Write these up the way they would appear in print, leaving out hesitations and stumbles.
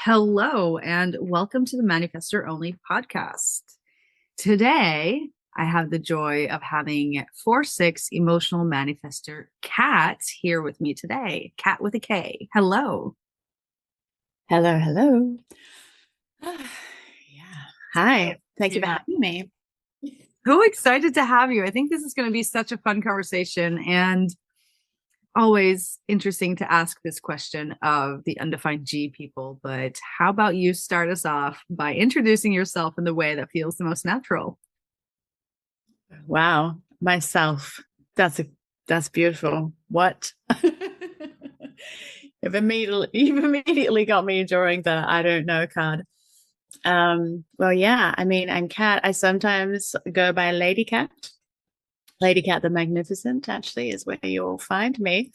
Hello, and welcome to the Manifestor Only podcast. Today, I have the joy of having 4/6 emotional manifestor Kat here with me today. Kat with a K. Hello. Hello, hello. Yeah. Hi. Thank you for Yeah. having me. So excited to have you. I think this is going to be such a fun conversation and always interesting to ask this question of the undefined G people. But how about you start us off by introducing yourself in the way that feels the most natural? Wow. Myself. That's beautiful. What? You've immediately got me drawing the I don't know card. Well, yeah, I mean, I'm Cat. I sometimes go by Lady Cat. Lady Cat the Magnificent, actually, is where you'll find me,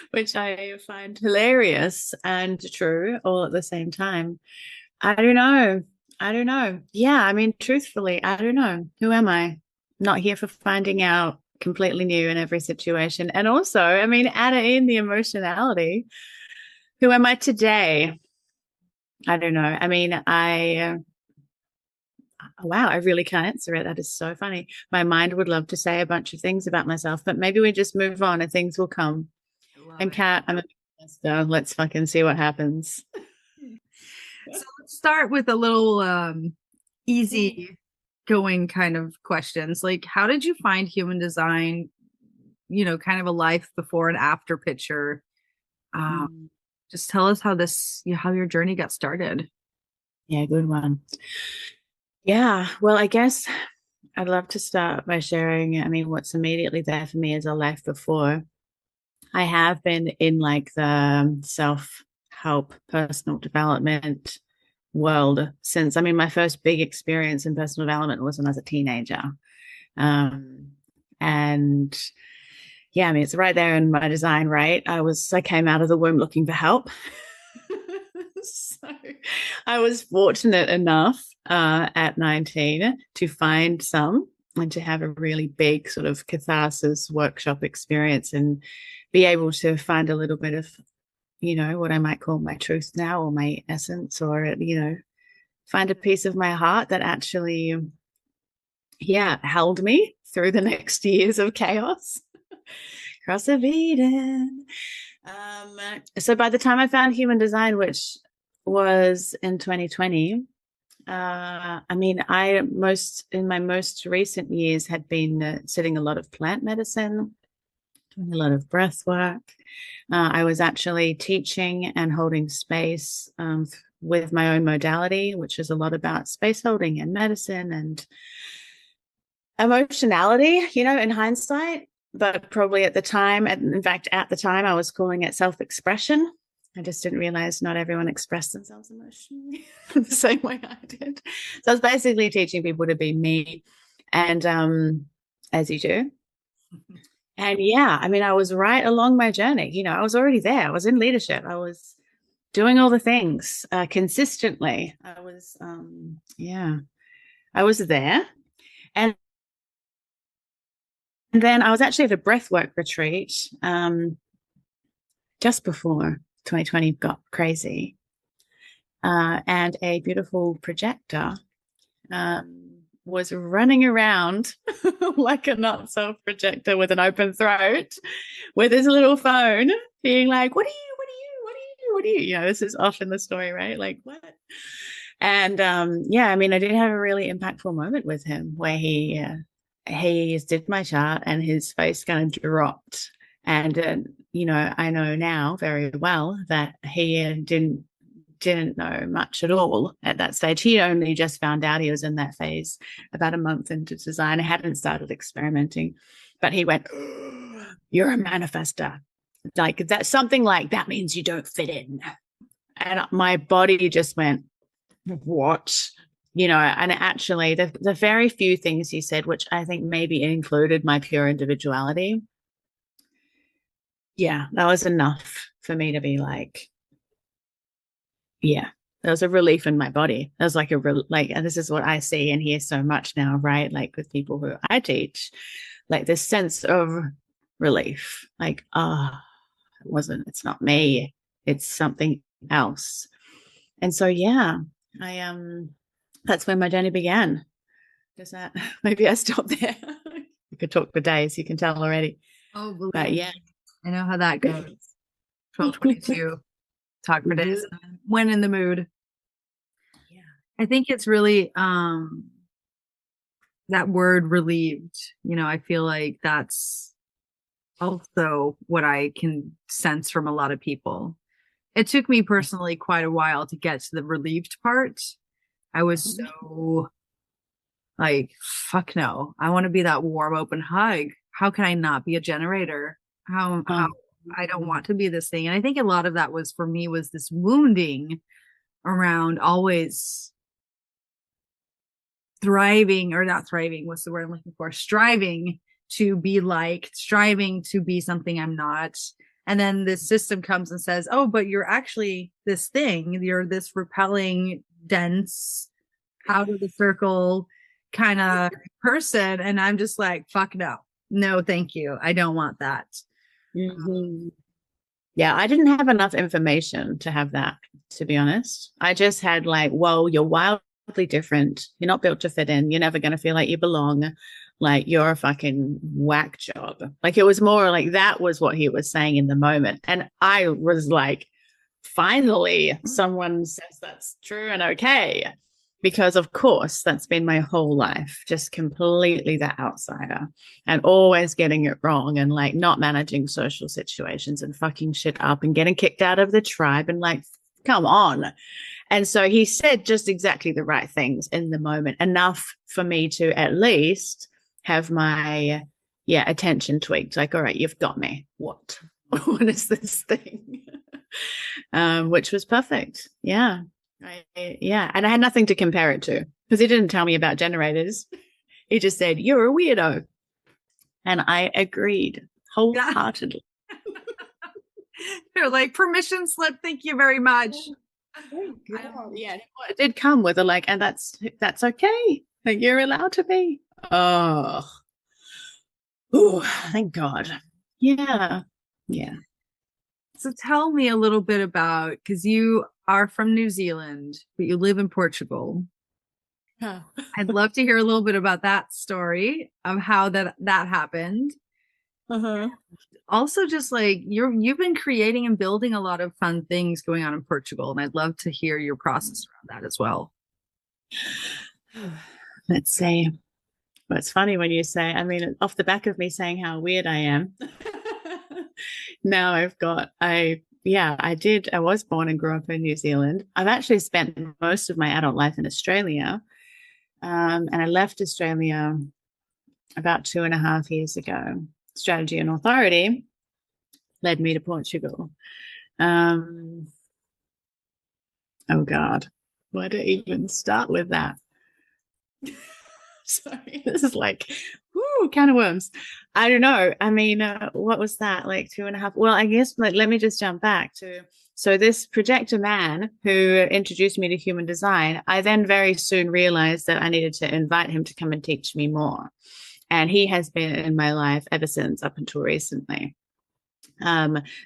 which I find hilarious and true all at the same time. I don't know. I don't know. Yeah, I mean, truthfully, I don't know. Who am I? Not here for finding out, completely new in every situation. And also, I mean, add in the emotionality. Who am I today? I don't know. I mean, wow, I really can't answer it. That is so funny. My mind would love to say a bunch of things about myself, but maybe we just move on and things will come. I love I'm it. Kat. I'm a investor. Let's fucking see what happens. So let's start with a little easy going kind of questions. Like, how did you find human design? Kind of a life before and after picture. Um, Mm. just tell us how your journey got started. Yeah, good one. Yeah, well, I guess I'd love to start by sharing. I mean, what's immediately there for me is a life before. I have been in like the self-help, personal development world since, I mean, my first big experience in personal development was when I was a teenager. Um, and yeah, I mean, it's right there in my design, right? I came out of the womb looking for help. So I was fortunate enough at 19 to find some and to have a really big sort of catharsis workshop experience and be able to find a little bit of, what I might call my truth now or my essence or, find a piece of my heart that actually, yeah, held me through the next years of chaos. Cross of Eden. So by the time I found human design, which was in 2020, I mean, in my most recent years had been studying a lot of plant medicine, doing a lot of breath work. I was actually teaching and holding space with my own modality, which is a lot about space holding and medicine and emotionality, in hindsight. But probably at the time, and in fact, at the time, I was calling it self expression. I just didn't realize not everyone expressed themselves emotionally the same way I did. So I was basically teaching people to be me, and as you do. And yeah, I mean, I was right along my journey. I was already there. I was in leadership. I was doing all the things consistently. Yeah, I was there. And then I was actually at a breathwork retreat just before 2020 got crazy. And a beautiful projector was running around like a not self projector with an open throat with his little phone, being like, what are you? What are you? What are you? What are you? This is often the story, right? Like, what? And yeah, I mean, I did have a really impactful moment with him where he did my chart and his face kind of dropped. And I know now very well that he didn't know much at all at that stage. He only just found out he was in that phase about a month into design. I hadn't started experimenting, but he went, "You're a manifestor." Like that, something like that means you don't fit in. And my body just went, "What?" And actually the very few things he said, which I think maybe included my pure individuality, yeah, that was enough for me to be like, yeah, there was a relief in my body. There was like and this is what I see and hear so much now, right? Like with people who I teach, like this sense of relief, like, it's not me, it's something else. And so, yeah, I that's when my journey began. Does that maybe I stop there? We could talk for days, you can tell already. Oh, But believe yeah. me, I know how that goes. 12:22. Talk for days. When in the mood. Yeah. I think it's really that word relieved. I feel like that's also what I can sense from a lot of people. It took me personally quite a while to get to the relieved part. I was so like, fuck no. I want to be that warm, open hug. How can I not be a generator? How Oh, I don't want to be this thing. And I think a lot of that was for me was this wounding around always thriving or not thriving. What's the word I'm looking for? Striving to be liked, striving to be something I'm not. And then this system comes and says, oh, but you're actually this thing. You're this repelling, dense, out of the circle kind of person. And I'm just like, fuck no. No, thank you. I don't want that. mhm. Yeah, I didn't have enough information to have that, to be honest. I just had like, whoa, you're wildly different. You're not built to fit in. You're never going to feel like you belong. Like you're a fucking whack job. Like it was more like that was what he was saying in the moment. And I was like, finally, someone says that's true and okay. Because, of course, that's been my whole life, just completely the outsider and always getting it wrong and like not managing social situations and fucking shit up and getting kicked out of the tribe and like, come on. And so he said just exactly the right things in the moment, enough for me to at least have my, attention tweaked. Like, all right, you've got me. What? What is this thing? Which was perfect. Yeah. And I had nothing to compare it to because he didn't tell me about generators. He just said, you're a weirdo. And I agreed Yeah. wholeheartedly. They're like, permission slip. Thank you very much. Yeah, it did come with a like, and that's okay. Like you're allowed to be. Oh, ooh, thank God. Yeah, yeah. So tell me a little bit about because you are from New Zealand, but you live in Portugal. Huh. I'd love to hear a little bit about that story of how that happened. Uh-huh. Also, just like you've been creating and building a lot of fun things going on in Portugal, and I'd love to hear your process around that as well. Let's see. Well, it's funny when you say, I mean, off the back of me saying how weird I am. Now I was born and grew up in New Zealand. I've actually spent most of my adult life in Australia. And I left Australia about 2.5 years ago. Strategy and authority led me to Portugal. Um, oh God, where to even start with that? Sorry, this is like, whoo, can of worms. I don't know. I mean, what was that? Like 2.5? Well, I guess let me just jump back to. So this projector man who introduced me to human design, I then very soon realized that I needed to invite him to come and teach me more. And he has been in my life ever since, up until recently.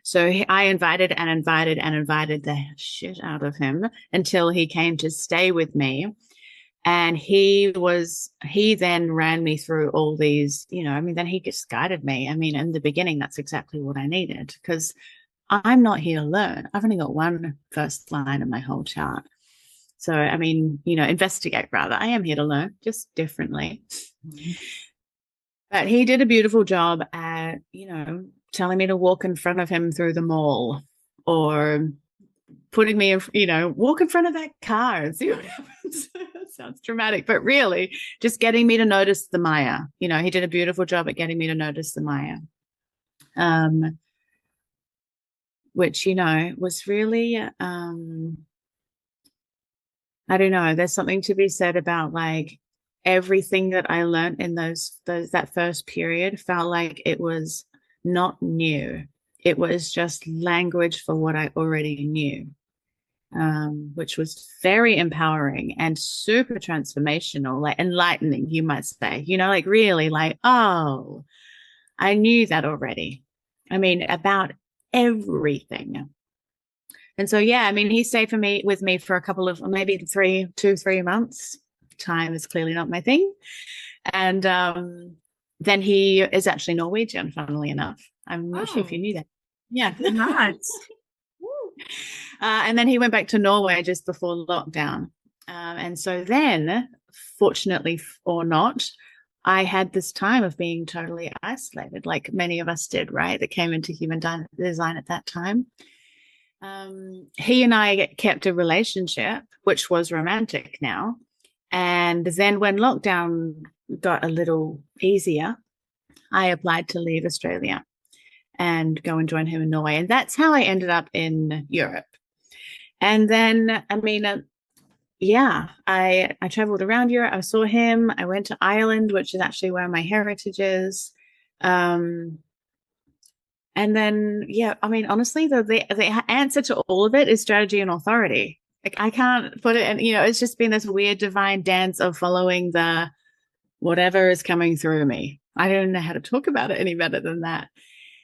So I invited and invited and invited the shit out of him until he came to stay with me. And he then ran me through all these, then he just guided me. I mean, in the beginning, that's exactly what I needed because I'm not here to learn. I've only got one first line in my whole chart. So, I mean, investigate rather. I am here to learn, just differently. Mm-hmm. But he did a beautiful job at, telling me to walk in front of him through the mall or putting me, walk in front of that car and see what happens. That sounds dramatic, but really just getting me to notice the Maya. He did a beautiful job at getting me to notice the Maya. Which, was really, I don't know, there's something to be said about like everything that I learned in that first period felt like it was not new. It was just language for what I already knew, which was very empowering and super transformational, like enlightening, you might say, like really like, oh, I knew that already. I mean, about everything. And so, yeah, I mean, he stayed with me for a couple of maybe 3 months. Time is clearly not my thing. And then he is actually Norwegian, funnily enough. I'm not sure if you Oh, knew that. Yeah. not. And then he went back to Norway just before lockdown. And so then, fortunately or not, I had this time of being totally isolated, like many of us did, right? That came into human design at that time. He and I kept a relationship, which was romantic now. And then when lockdown got a little easier, I applied to leave Australia and go and join him in Norway. And that's how I ended up in Europe. And then, I mean, yeah, I traveled around Europe. I saw him. I went to Ireland, which is actually where my heritage is. And then, yeah, I mean, honestly, the answer to all of it is strategy and authority. Like I can't put it in, it's just been this weird divine dance of following the whatever is coming through me. I don't know how to talk about it any better than that.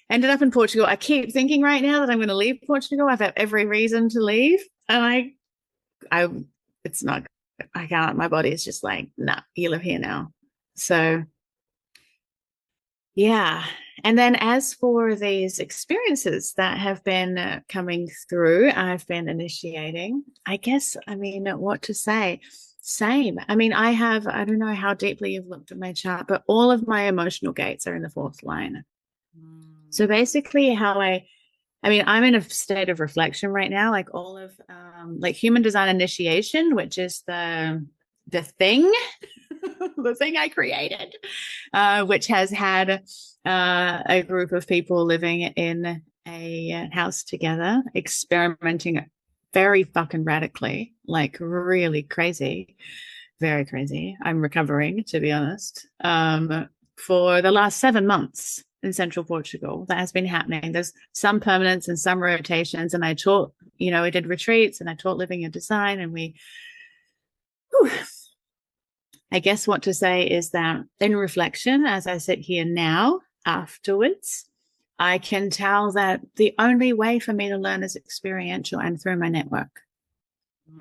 Ended up in Portugal. I keep thinking right now that I'm going to leave Portugal. I've had every reason to leave, and it's not. I can't. My body is just like, nah, you live here now. So, yeah. And then as for these experiences that have been coming through, I've been initiating. I guess. I mean, what to say? Same. I mean, I don't know how deeply you've looked at my chart, but all of my emotional gates are in the fourth line. So basically I mean, I'm in a state of reflection right now, like all of like human design initiation, which is the thing, the thing I created, which has had a group of people living in a house together, experimenting very fucking radically, like really crazy, very crazy. I'm recovering, to be honest. For the last 7 months in central Portugal, that has been happening. There's some permanence and some rotations. And I taught, we did retreats and I taught living in design. And I guess what to say is that in reflection, as I sit here now, afterwards, I can tell that the only way for me to learn is experiential and through my network.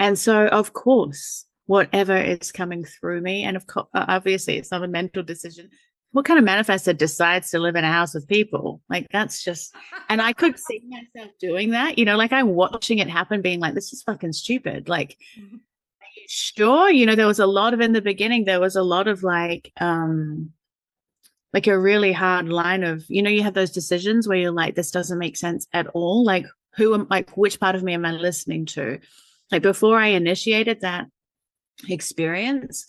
And so, of course, whatever is coming through me, and of course, obviously, it's not a mental decision. What kind of manifestor decides to live in a house with people? Like, that's just, and I could see myself doing that, like I'm watching it happen, being like, this is fucking stupid. Like, are you sure? There was a lot of, in the beginning, there was a lot of like a really hard line of, you have those decisions where you're like, this doesn't make sense at all. Like, which part of me am I listening to? Like, before I initiated that experience,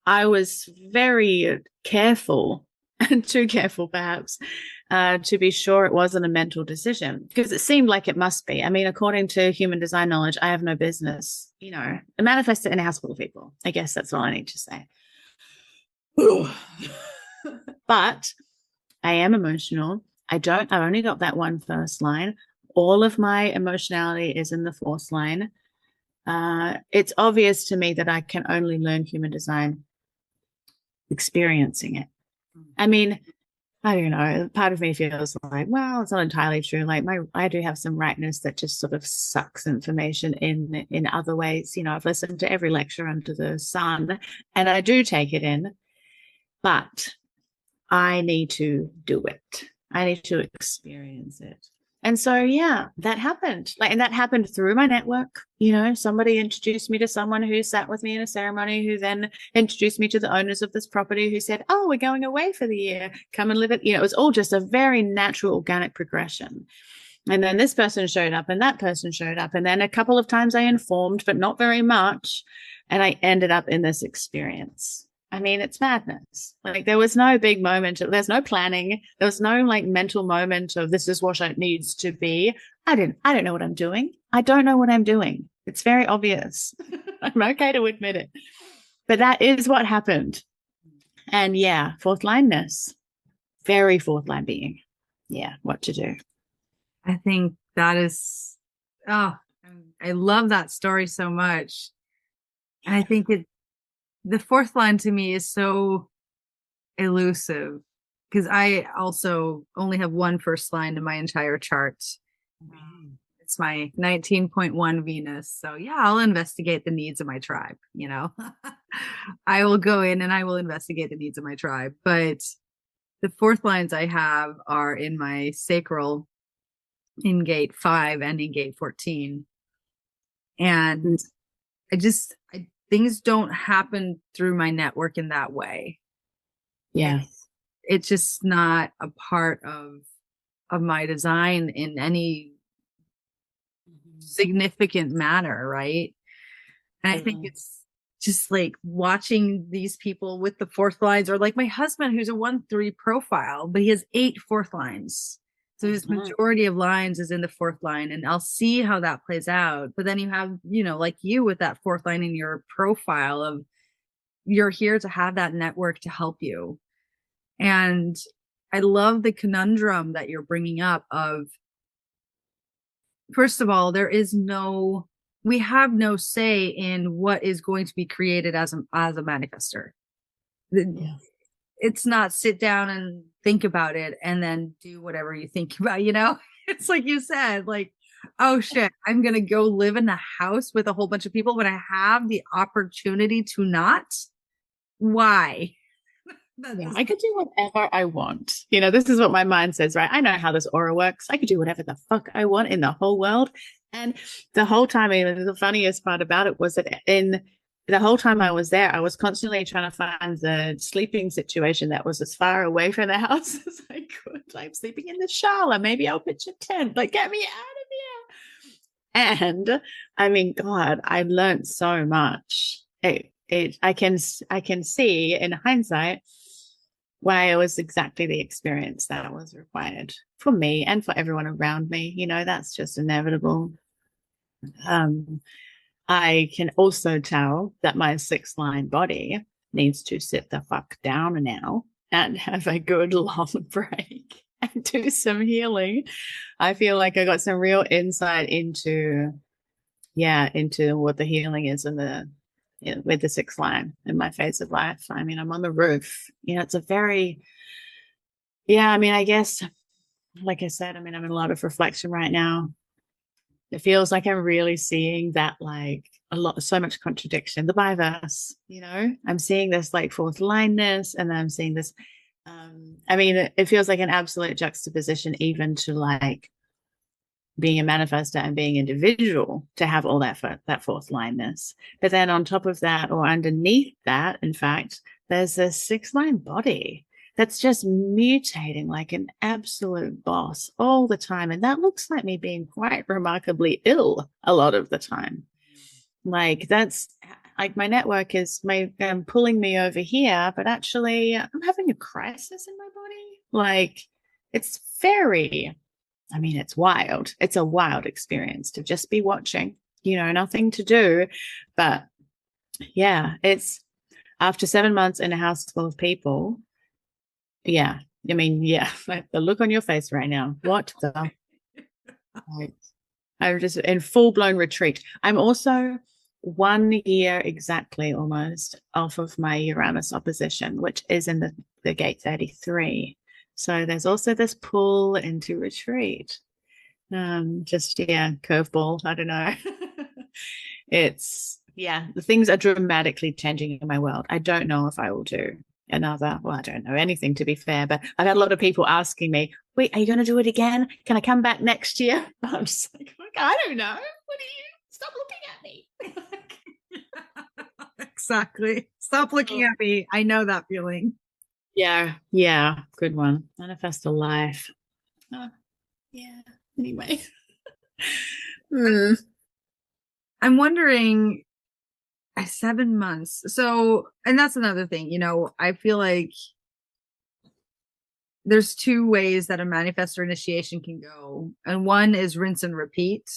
I was very careful, and too careful perhaps, to be sure it wasn't a mental decision, because it seemed like it must be. I mean, according to human design knowledge, I have no business, a manifestor in a house full of people. I guess that's all I need to say. But I am emotional. I've only got that one first line. All of my emotionality is in the fourth line. It's obvious to me that I can only learn human design experiencing it. I mean, I don't know. Part of me feels like, well, it's not entirely true. Like I do have some rightness that just sort of sucks information in other ways. I've listened to every lecture under the sun, and I do take it in, but I need to do it. I need to experience it. And so, yeah, that happened. And that happened through my network. Somebody introduced me to someone who sat with me in a ceremony, who then introduced me to the owners of this property, who said, oh, we're going away for the year. Come and live it. It was all just a very natural, organic progression. And then this person showed up and that person showed up. And then a couple of times I informed, but not very much. And I ended up in this experience. I mean, it's madness. Like, there was no big moment. There's no planning. There was no mental moment of this is what it needs to be. I don't know what I'm doing. I don't know what I'm doing. It's very obvious. I'm okay to admit it. But that is what happened. And yeah, fourth lineness, very fourth line being. Yeah, what to do. I think that is, I love that story so much. And I think the fourth line to me is so elusive, because I also only have one first line in my entire chart. It's my 19.1 Venus. So yeah, I'll investigate the needs of my tribe, you know. I will go in and I will investigate the needs of my tribe. But the fourth lines I have are in my sacral in gate 5 and in gate 14. And things don't happen through my network in that way. Yeah. It's just not a part of my design in any significant manner, right? And I think it's just like watching these people with the fourth lines, or like my husband, who's a 1-3 profile, but he has 8 fourth lines. So his majority of lines is in the fourth line, and I'll see how that plays out. But then you have, like you with that fourth line in your profile of you're here to have that network to help you. And I love the conundrum that you're bringing up of, first of all, we have no say in what is going to be created as a manifestor. Yeah. It's not sit down and think about it and then do whatever you think about, It's like you said, like, oh shit, I'm going to go live in the house with a whole bunch of people when I have the opportunity to not. Why? Yeah, I could do whatever I want. This is what my mind says, right? I know how this aura works. I could do whatever the fuck I want in the whole world. And the whole time, the funniest part about it was that in the whole time I was there, I was constantly trying to find the sleeping situation that was as far away from the house as I could. I'm sleeping in the shala. Maybe I'll pitch a tent. Like, get me out of here. And I mean, God, I learned so much. I can see in hindsight why it was exactly the experience that was required for me and for everyone around me. That's just inevitable. I can also tell that my 6th line body needs to sit the fuck down now and have a good long break and do some healing. I feel like I got some real insight into what the healing is with the 6th line in my phase of life. I mean, I'm on the roof. It's a very, I guess, like I said, I'm in a lot of reflection right now. It feels like I'm really seeing that, like, so much contradiction, the biverse, I'm seeing this like fourth lineness, and then I'm seeing this, it feels like an absolute juxtaposition even to like being a manifestor and being individual, to have all that fourth lineness. But then on top of that, or underneath that, in fact, there's this 6th line body that's just mutating like an absolute boss all the time. And that looks like me being quite remarkably ill a lot of the time. Like, that's like my network is pulling me over here, but actually I'm having a crisis in my body. Like, it's it's wild. It's a wild experience to just be watching, nothing to do. But yeah, it's after 7 months in a house full of people. Yeah. Like the look on your face right now. What the? I'm just in full-blown retreat. I'm also 1 year exactly almost off of my Uranus opposition, which is in the gate 33. So there's also this pull into retreat. Curveball. I don't know. The things are dramatically changing in my world. I don't know if I will do another. Well, I don't know anything, to be fair, but I've had a lot of people asking me, wait, are you going to do it again? Can I come back next year? I'm just like, I don't know. What do you? Stop looking at me. Exactly. Stop looking at me. I know that feeling. Yeah. Good one. Manifest a life. Anyway. I'm wondering, 7 months. So, and that's another thing, I feel like there's 2 ways that a manifestor initiation can go. And one is rinse and repeat.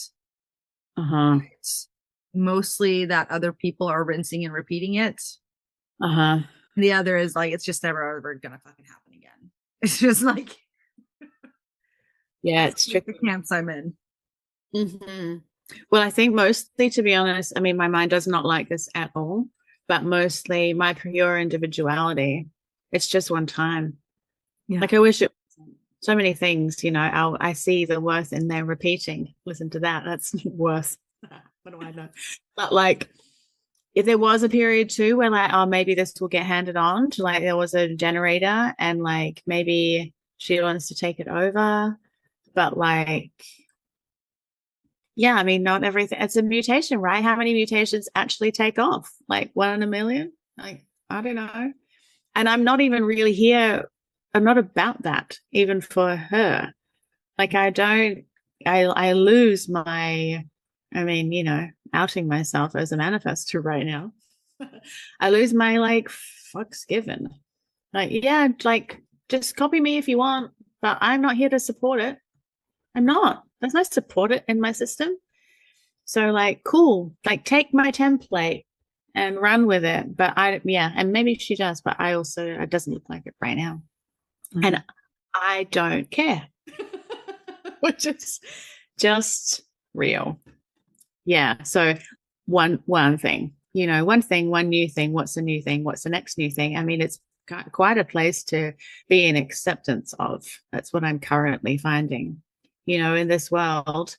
It's mostly that other people are rinsing and repeating it. The other is like, it's just never ever gonna fucking happen again. It's just like, it's tricky. The camps I'm in. Well, I think mostly, to be honest, my mind does not like this at all, but mostly my pure individuality. It's just one time. Yeah. Like, I wish it wasn't. so many things, you know, I see the worth in their repeating. Listen to that. That's worth. What do I know? But like, if there was a period too where like, oh, maybe this will get handed on to like there was a generator and like maybe she wants to take it over. But like, yeah, I mean, not everything. It's a mutation, right? How many mutations actually take off? Like 1 in a million? Like, I don't know. And I'm not even really here. I'm not about that, even for her. Like, I lose my, I mean, you know, outing myself as a manifestor right now. I lose my like fucks given. Like, yeah, like just copy me if you want, but I'm not here to support it. I'm not. There's no support it in my system. So like, cool. Like take my template and run with it. But yeah, and maybe she does, but it doesn't look like it right now. Mm-hmm. And I don't care, which is just real. Yeah. So one thing, you know, one new thing. What's the new thing? What's the next new thing? I mean, it's quite a place to be in acceptance of. That's what I'm currently finding, you know, in this world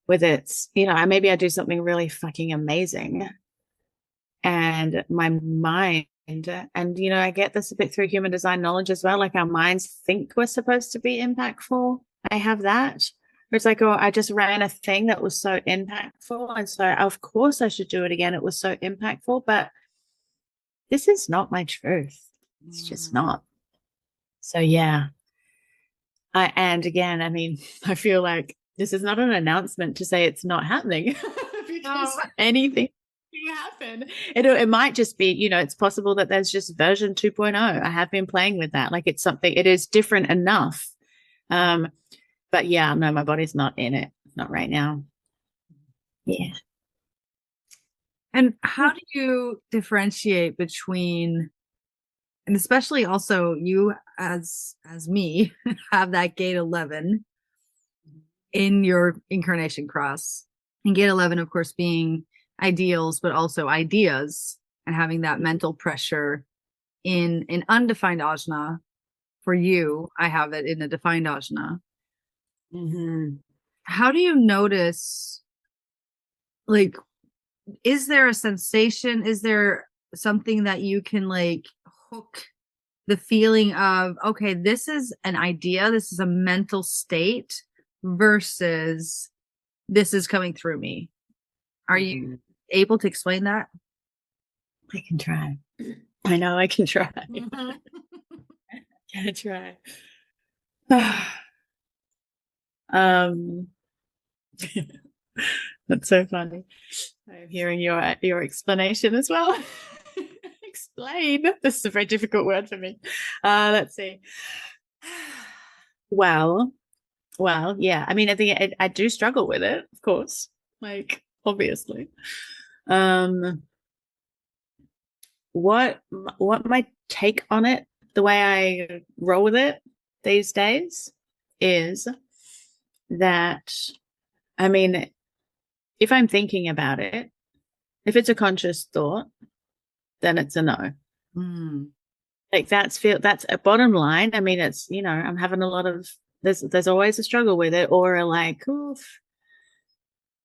with its, you know, maybe I do something really fucking amazing and my mind, and, you know, I get this a bit through human design knowledge as well. Like our minds think we're supposed to be impactful. I have that. It's like, oh, I just ran a thing that was so impactful. And so, of course, I should do it again. It was so impactful, but this is not my truth. It's just not. So, yeah. And again, I mean, I feel like this is not an announcement to say it's not happening because anything can happen. It might just be, you know, it's possible that there's just version 2.0. I have been playing with that. Like it's something, it is different enough. But yeah, no, my body's not in it. Not right now. Yeah. And how do you differentiate between, and especially also you as me have that gate 11 in your incarnation cross, and gate 11 of course being ideals but also ideas, and having that mental pressure in an undefined ajna. For you, I have it in a defined ajna. Mm-hmm. How do you notice, like, is there a sensation, is there something that you can like hook the feeling of, okay, this is an idea, this is a mental state versus this is coming through me? Are you able to explain that? I can try. I know I can try. Can try. That's so funny. I'm hearing your explanation as well. Explain. This is a very difficult word for me. Let's see. Well, yeah. I mean, I do struggle with it, of course. Like, obviously. What my take on it, the way I roll with it these days, is that, I mean, if I'm thinking about it, if it's a conscious thought, then it's a no. Like that's a bottom line. I mean, it's, you know, I'm having a lot of, there's always a struggle with it, or a like, oof,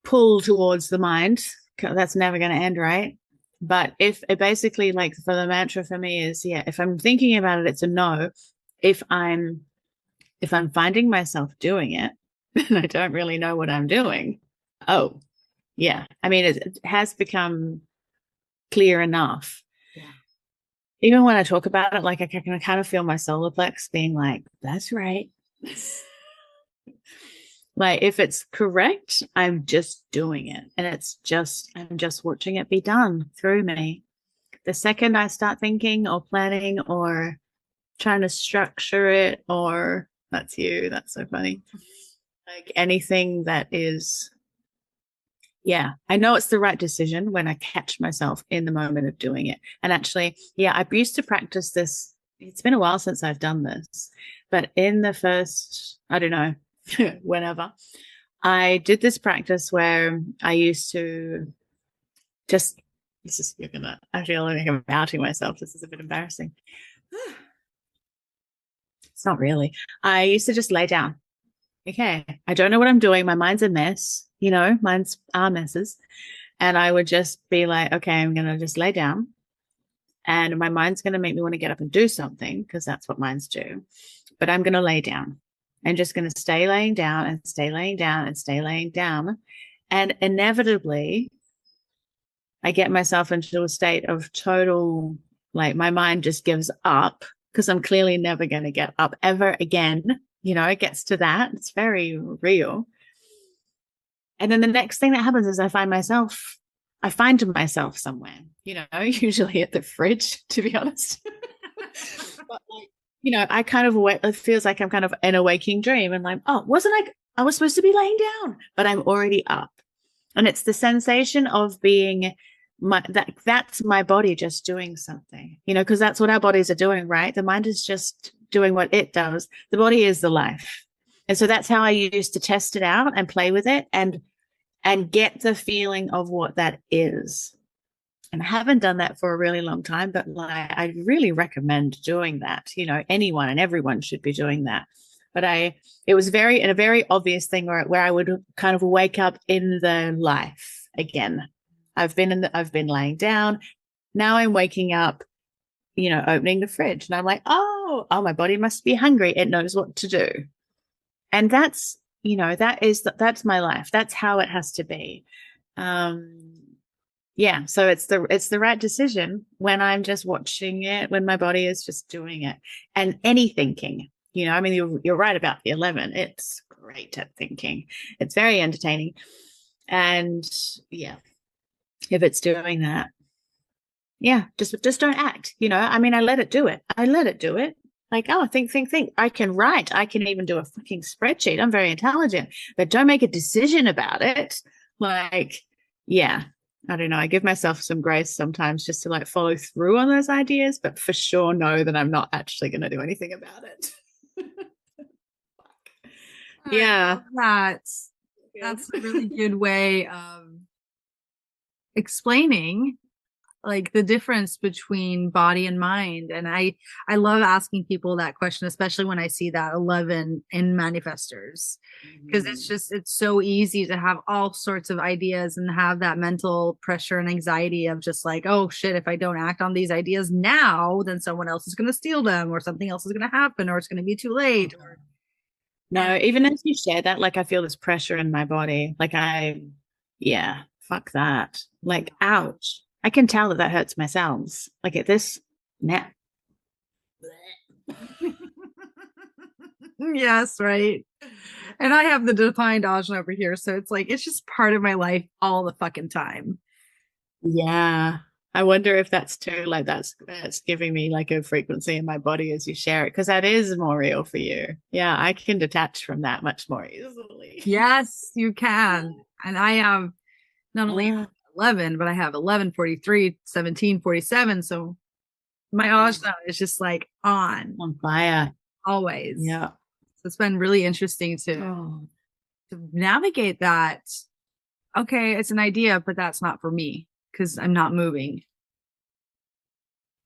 pull towards the mind. That's never going to end, right? But if it basically, like, for the mantra for me is, yeah, if I'm thinking about it, it's a no. If I'm finding myself doing it, and I don't really know what I'm doing, oh, yeah. I mean, it has become clear enough. Yeah. Even when I talk about it, like I can kind of feel my solar plex being like, that's right. Like if it's correct, I'm just doing it. And I'm just watching it be done through me. The second I start thinking or planning or trying to structure it, or that's you, that's so funny. Like anything that is, yeah, I know it's the right decision when I catch myself in the moment of doing it. And actually, yeah, I used to practice this. It's been a while since I've done this, but in the first, I don't know, whenever, I did this practice where I used to just, I feel like I'm outing myself. This is a bit embarrassing. It's not really. I used to just lay down. Okay, I don't know what I'm doing. My mind's a mess. Mine's are messes. And I would just be like, okay, I'm going to just lay down. And my mind's going to make me want to get up and do something because that's what minds do. But I'm going to lay down. I'm just going to stay laying down and stay laying down and stay laying down. And inevitably, I get myself into a state of total, like my mind just gives up because I'm clearly never going to get up ever again. It gets to that. It's very real. And then the next thing that happens is I find myself somewhere, usually at the fridge, to be honest. But I kind of, it feels like I'm kind of in a waking dream and like, oh, I was supposed to be laying down, but I'm already up. And it's the sensation of being that's my body just doing something, because that's what our bodies are doing, right? The mind is just doing what it does. The body is the life. And so that's how I used to test it out and play with it and get the feeling of what that is. And I haven't done that for a really long time, but I really recommend doing that. Anyone and everyone should be doing that. But it was a very obvious thing where I would kind of wake up in the life again. I've been laying down. Now I'm waking up, opening the fridge, and I'm like, oh, my body must be hungry. It knows what to do. And that's that's my life. That's how it has to be. Yeah. So it's the right decision when I'm just watching it, when my body is just doing it. And any thinking, I mean, you're right about the 11. It's great at thinking. It's very entertaining. And yeah, if it's doing that, yeah, just don't act. I mean, I let it do it. Like, oh, think. I can write. I can even do a fucking spreadsheet. I'm very intelligent, but don't make a decision about it. Like, yeah, I don't know. I give myself some grace sometimes just to like follow through on those ideas, but for sure know that I'm not actually going to do anything about it. Yeah. That's a really good way of explaining like the difference between body and mind. And I love asking people that question, especially when I see that 11 in manifestors, because it's so easy to have all sorts of ideas and have that mental pressure and anxiety of just like, oh shit, if I don't act on these ideas now, then someone else is going to steal them, or something else is going to happen, or it's going to be too late. No, even as you share that, like I feel this pressure in my body. Like yeah, fuck that. Like, ouch. I can tell that hurts my cells. Like at this, nah. Yes, right. And I have the defined ajna over here, so it's like it's just part of my life all the fucking time. Yeah. I wonder if that's too like that's giving me like a frequency in my body as you share it, because that is more real for you. Yeah, I can detach from that much more easily. Yes, you can. And I have not only 11, but I have 11, 43, 17, 47. So my ajna is just like on fire always. Yeah. So it's been really interesting to navigate that. Okay, it's an idea, but that's not for me because I'm not moving.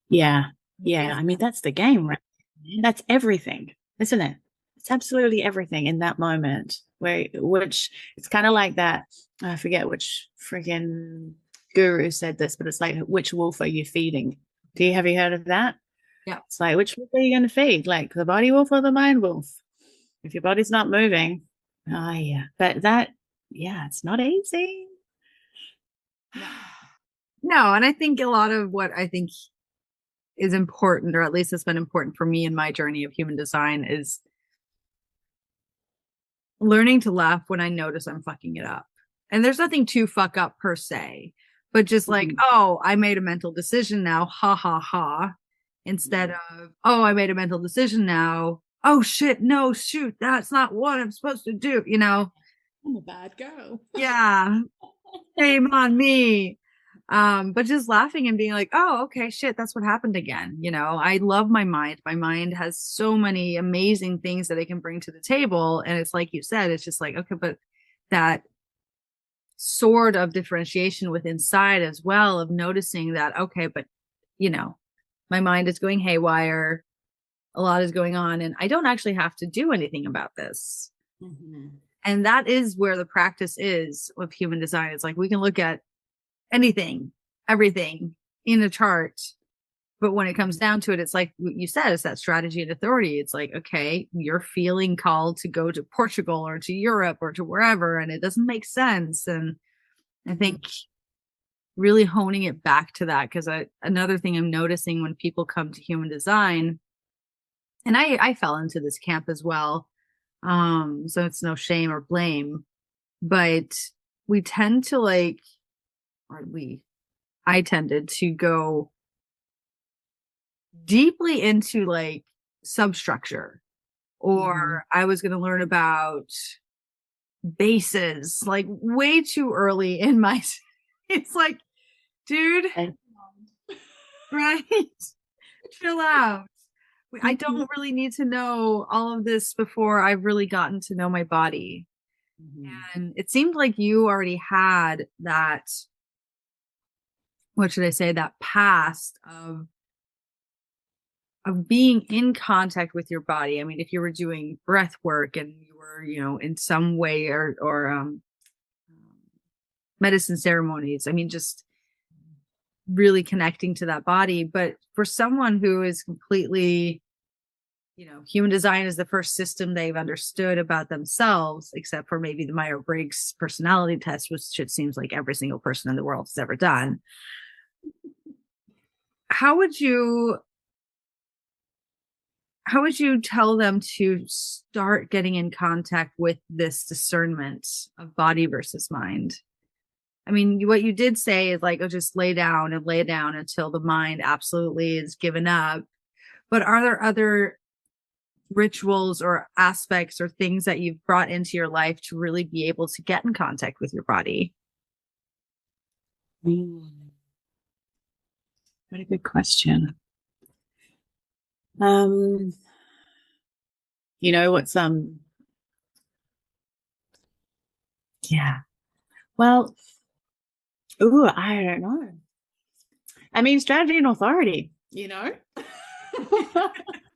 Yeah. Yeah. I mean, that's the game, right? That's everything, isn't it? It's absolutely everything in that moment which it's kind of like that. I forget which friggin' guru said this, but it's like, which wolf are you feeding? Have you heard of that? Yeah. It's like, which wolf are you going to feed? Like the body wolf or the mind wolf? If your body's not moving, oh yeah. But it's not easy. No, and I think a lot of what I think is important, or at least has been important for me in my journey of human design, is learning to laugh when I notice I'm fucking it up. And there's nothing to fuck up per se, but just like, oh, I made a mental decision now, ha ha ha, instead of, oh, I made a mental decision now, oh shit, no, shoot, that's not what I'm supposed to do, I'm a bad girl. Yeah. Shame on me. But just laughing and being like, oh, okay, shit, that's what happened again. I love my mind. My mind has so many amazing things that it can bring to the table. And it's like you said, it's just like, okay, but that sort of differentiation with inside as well, of noticing that, okay, but my mind is going haywire. a lot is going on and I don't actually have to do anything about this. Mm-hmm. And that is where the practice is with human design. It's like we can look at anything, everything in a chart. But when it comes down to it, it's like you said, it's that strategy and authority. It's like, okay, you're feeling called to go to Portugal or to Europe or to wherever, and it doesn't make sense. And I think really honing it back to that, because another thing I'm noticing when people come to human design, and I fell into this camp as well. So it's no shame or blame, but we tend to like, or I tended to go deeply into like substructure, or I was going to learn about bases like way too early in my it's like, dude, right? Chill out. I don't really need to know all of this before I've really gotten to know my body. And it seemed like you already had that, what should I say, that past of being in contact with your body. I mean, if you were doing breath work and you were, in some way or medicine ceremonies, I mean, just really connecting to that body. But for someone who is completely, human design is the first system they've understood about themselves, except for maybe the Myers-Briggs personality test, which it seems like every single person in the world has ever done. How would you tell them to start getting in contact with this discernment of body versus mind? I mean, what you did say is like, oh, just lay down and lay down until the mind absolutely is given up. But are there other rituals or aspects or things that you've brought into your life to really be able to get in contact with your body? What a good question. What's yeah. Well, I don't know. I mean, strategy and authority,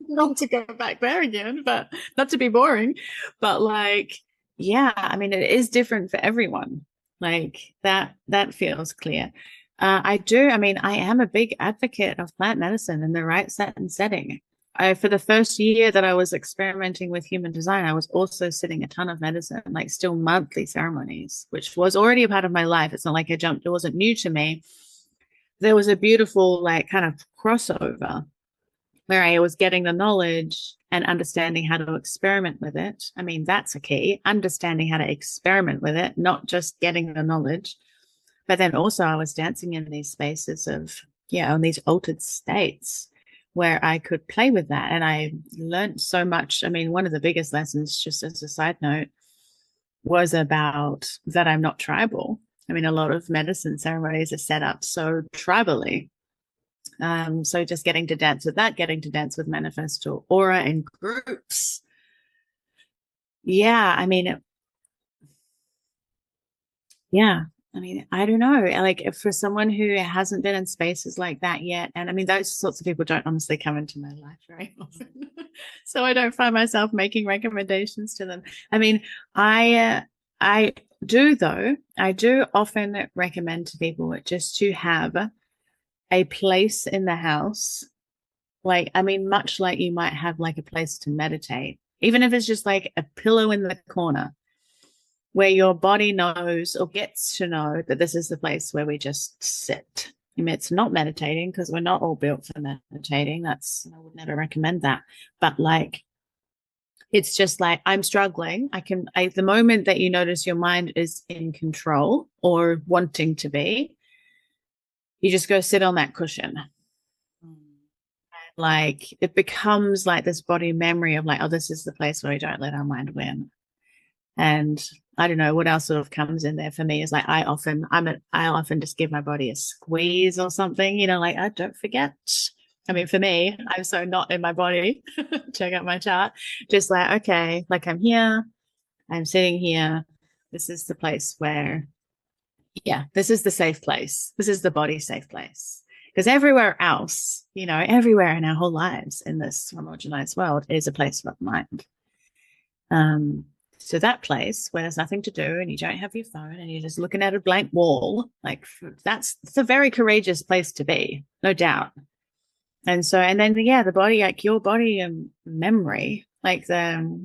not to go back there again, but not to be boring, but like, yeah, I mean, it is different for everyone. Like that feels clear. I am a big advocate of plant medicine in the right set and setting. For the first year that I was experimenting with human design, I was also sitting a ton of medicine, like still monthly ceremonies, which was already a part of my life. It's not like it wasn't new to me. There was a beautiful, like, kind of crossover where I was getting the knowledge and understanding how to experiment with it. I mean, that's a key, understanding how to experiment with it, not just getting the knowledge. But then also I was dancing in these spaces of, in these altered states where I could play with that. And I learned so much. I mean, one of the biggest lessons, just as a side note, was about that I'm not tribal. I mean, a lot of medicine ceremonies are set up so tribally. So just getting to dance with that, getting to dance with Manifestor aura in groups. Yeah, I mean, I don't know. Like for someone who hasn't been in spaces like that yet, and I mean, those sorts of people don't honestly come into my life very often. So I don't find myself making recommendations to them. I mean, I do though. I do often recommend to people just to have a place in the house. Like, I mean, much like you might have like a place to meditate, even if it's just like a pillow in the corner where your body knows or gets to know that this is the place where we just sit. I mean, it's not meditating because we're not all built for meditating. I would never recommend that. But like, it's just like, I'm struggling. The moment that you notice your mind is in control or wanting to be, you just go sit on that cushion. Like it becomes like this body memory of like, oh, this is the place where we don't let our mind win. And I don't know what else sort of comes in there for me is like I often just give my body a squeeze or something, like I don't forget. I mean, for me, I'm so not in my body. Check out my chart. Just like, okay, like I'm here, I'm sitting here. This is the place where, this is the safe place. This is the body safe place. Because everywhere else, everywhere in our whole lives in this homogenized world is a place of mind. So that place where there's nothing to do and you don't have your phone and you're just looking at a blank wall, like it's a very courageous place to be, no doubt. And so, and then, yeah, the body, like your body and memory, like your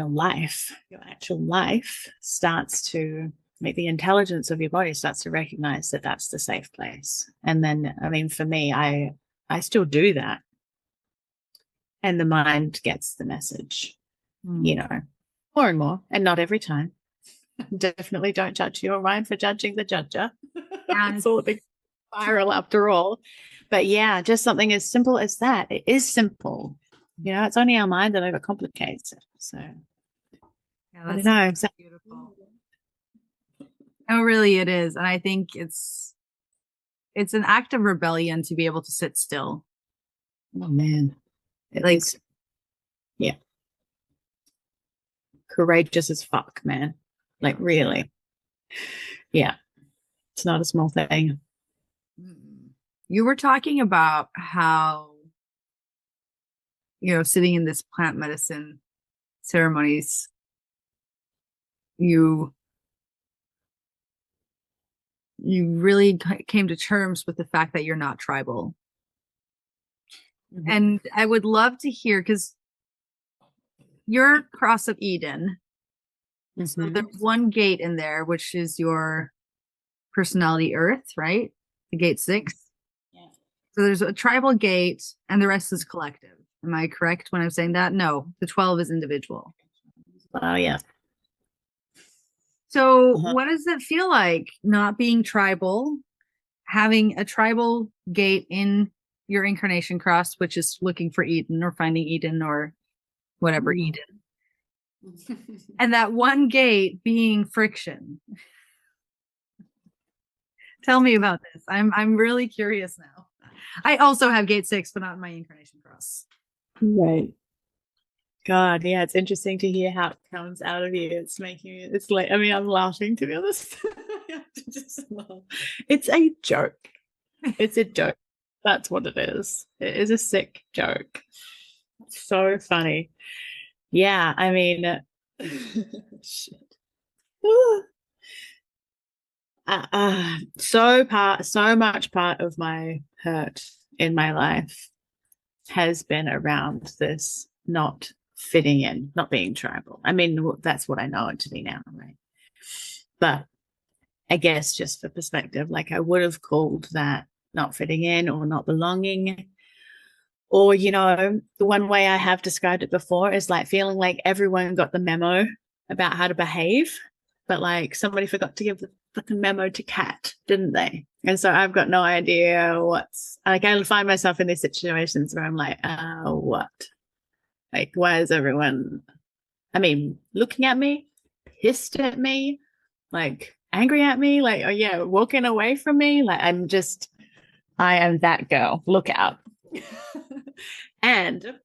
life, your actual life starts to make the intelligence of your body starts to recognize that that's the safe place. And then, I mean, for me, I still do that. And the mind gets the message, more and more, and not every time. Definitely don't judge your mind for judging the judger. It's all a big spiral after all. But yeah, just something as simple as that. It is simple. It's only our mind that overcomplicates it. So I don't know. Exactly. Beautiful. Oh, really, it is. And I think it's an act of rebellion to be able to sit still. Oh man. Yeah. Courageous as fuck, man. Like really. Yeah. It's not a small thing. You were talking about how, sitting in this plant medicine ceremonies, you really came to terms with the fact that you're not tribal. Mm-hmm. And I would love to hear, because your cross of Eden, so there's one gate in there, which is your personality earth, right? The gate 6. Yeah. So there's a tribal gate and the rest is collective. Am I correct when I'm saying that? No, the 12 is individual. Oh, yeah. So what does it feel like not being tribal, having a tribal gate in your incarnation cross, which is looking for Eden or finding Eden or whatever Eden, and that one gate being friction? Tell me about this. I'm really curious now. I also have gate 6, but not in my incarnation cross. Right. God, yeah, it's interesting to hear how it comes out of you. It's like, I mean, I'm laughing, to be honest. It's a joke. It's a joke. That's what it is. It is a sick joke. It's so funny. Yeah, I mean, shit. So much part of my hurt in my life has been around this not fitting in, not being tribal. I mean, that's what I know it to be now, right? But I guess just for perspective, like I would have called that not fitting in or not belonging. Or, the one way I have described it before is like feeling like everyone got the memo about how to behave, but like somebody forgot to give the fucking memo to Kat, didn't they? And so I've got no idea I find myself in these situations where I'm like, what? Like, why is everyone, looking at me, pissed at me, like angry at me, like, oh yeah, walking away from me? Like, I am that girl. Look out. And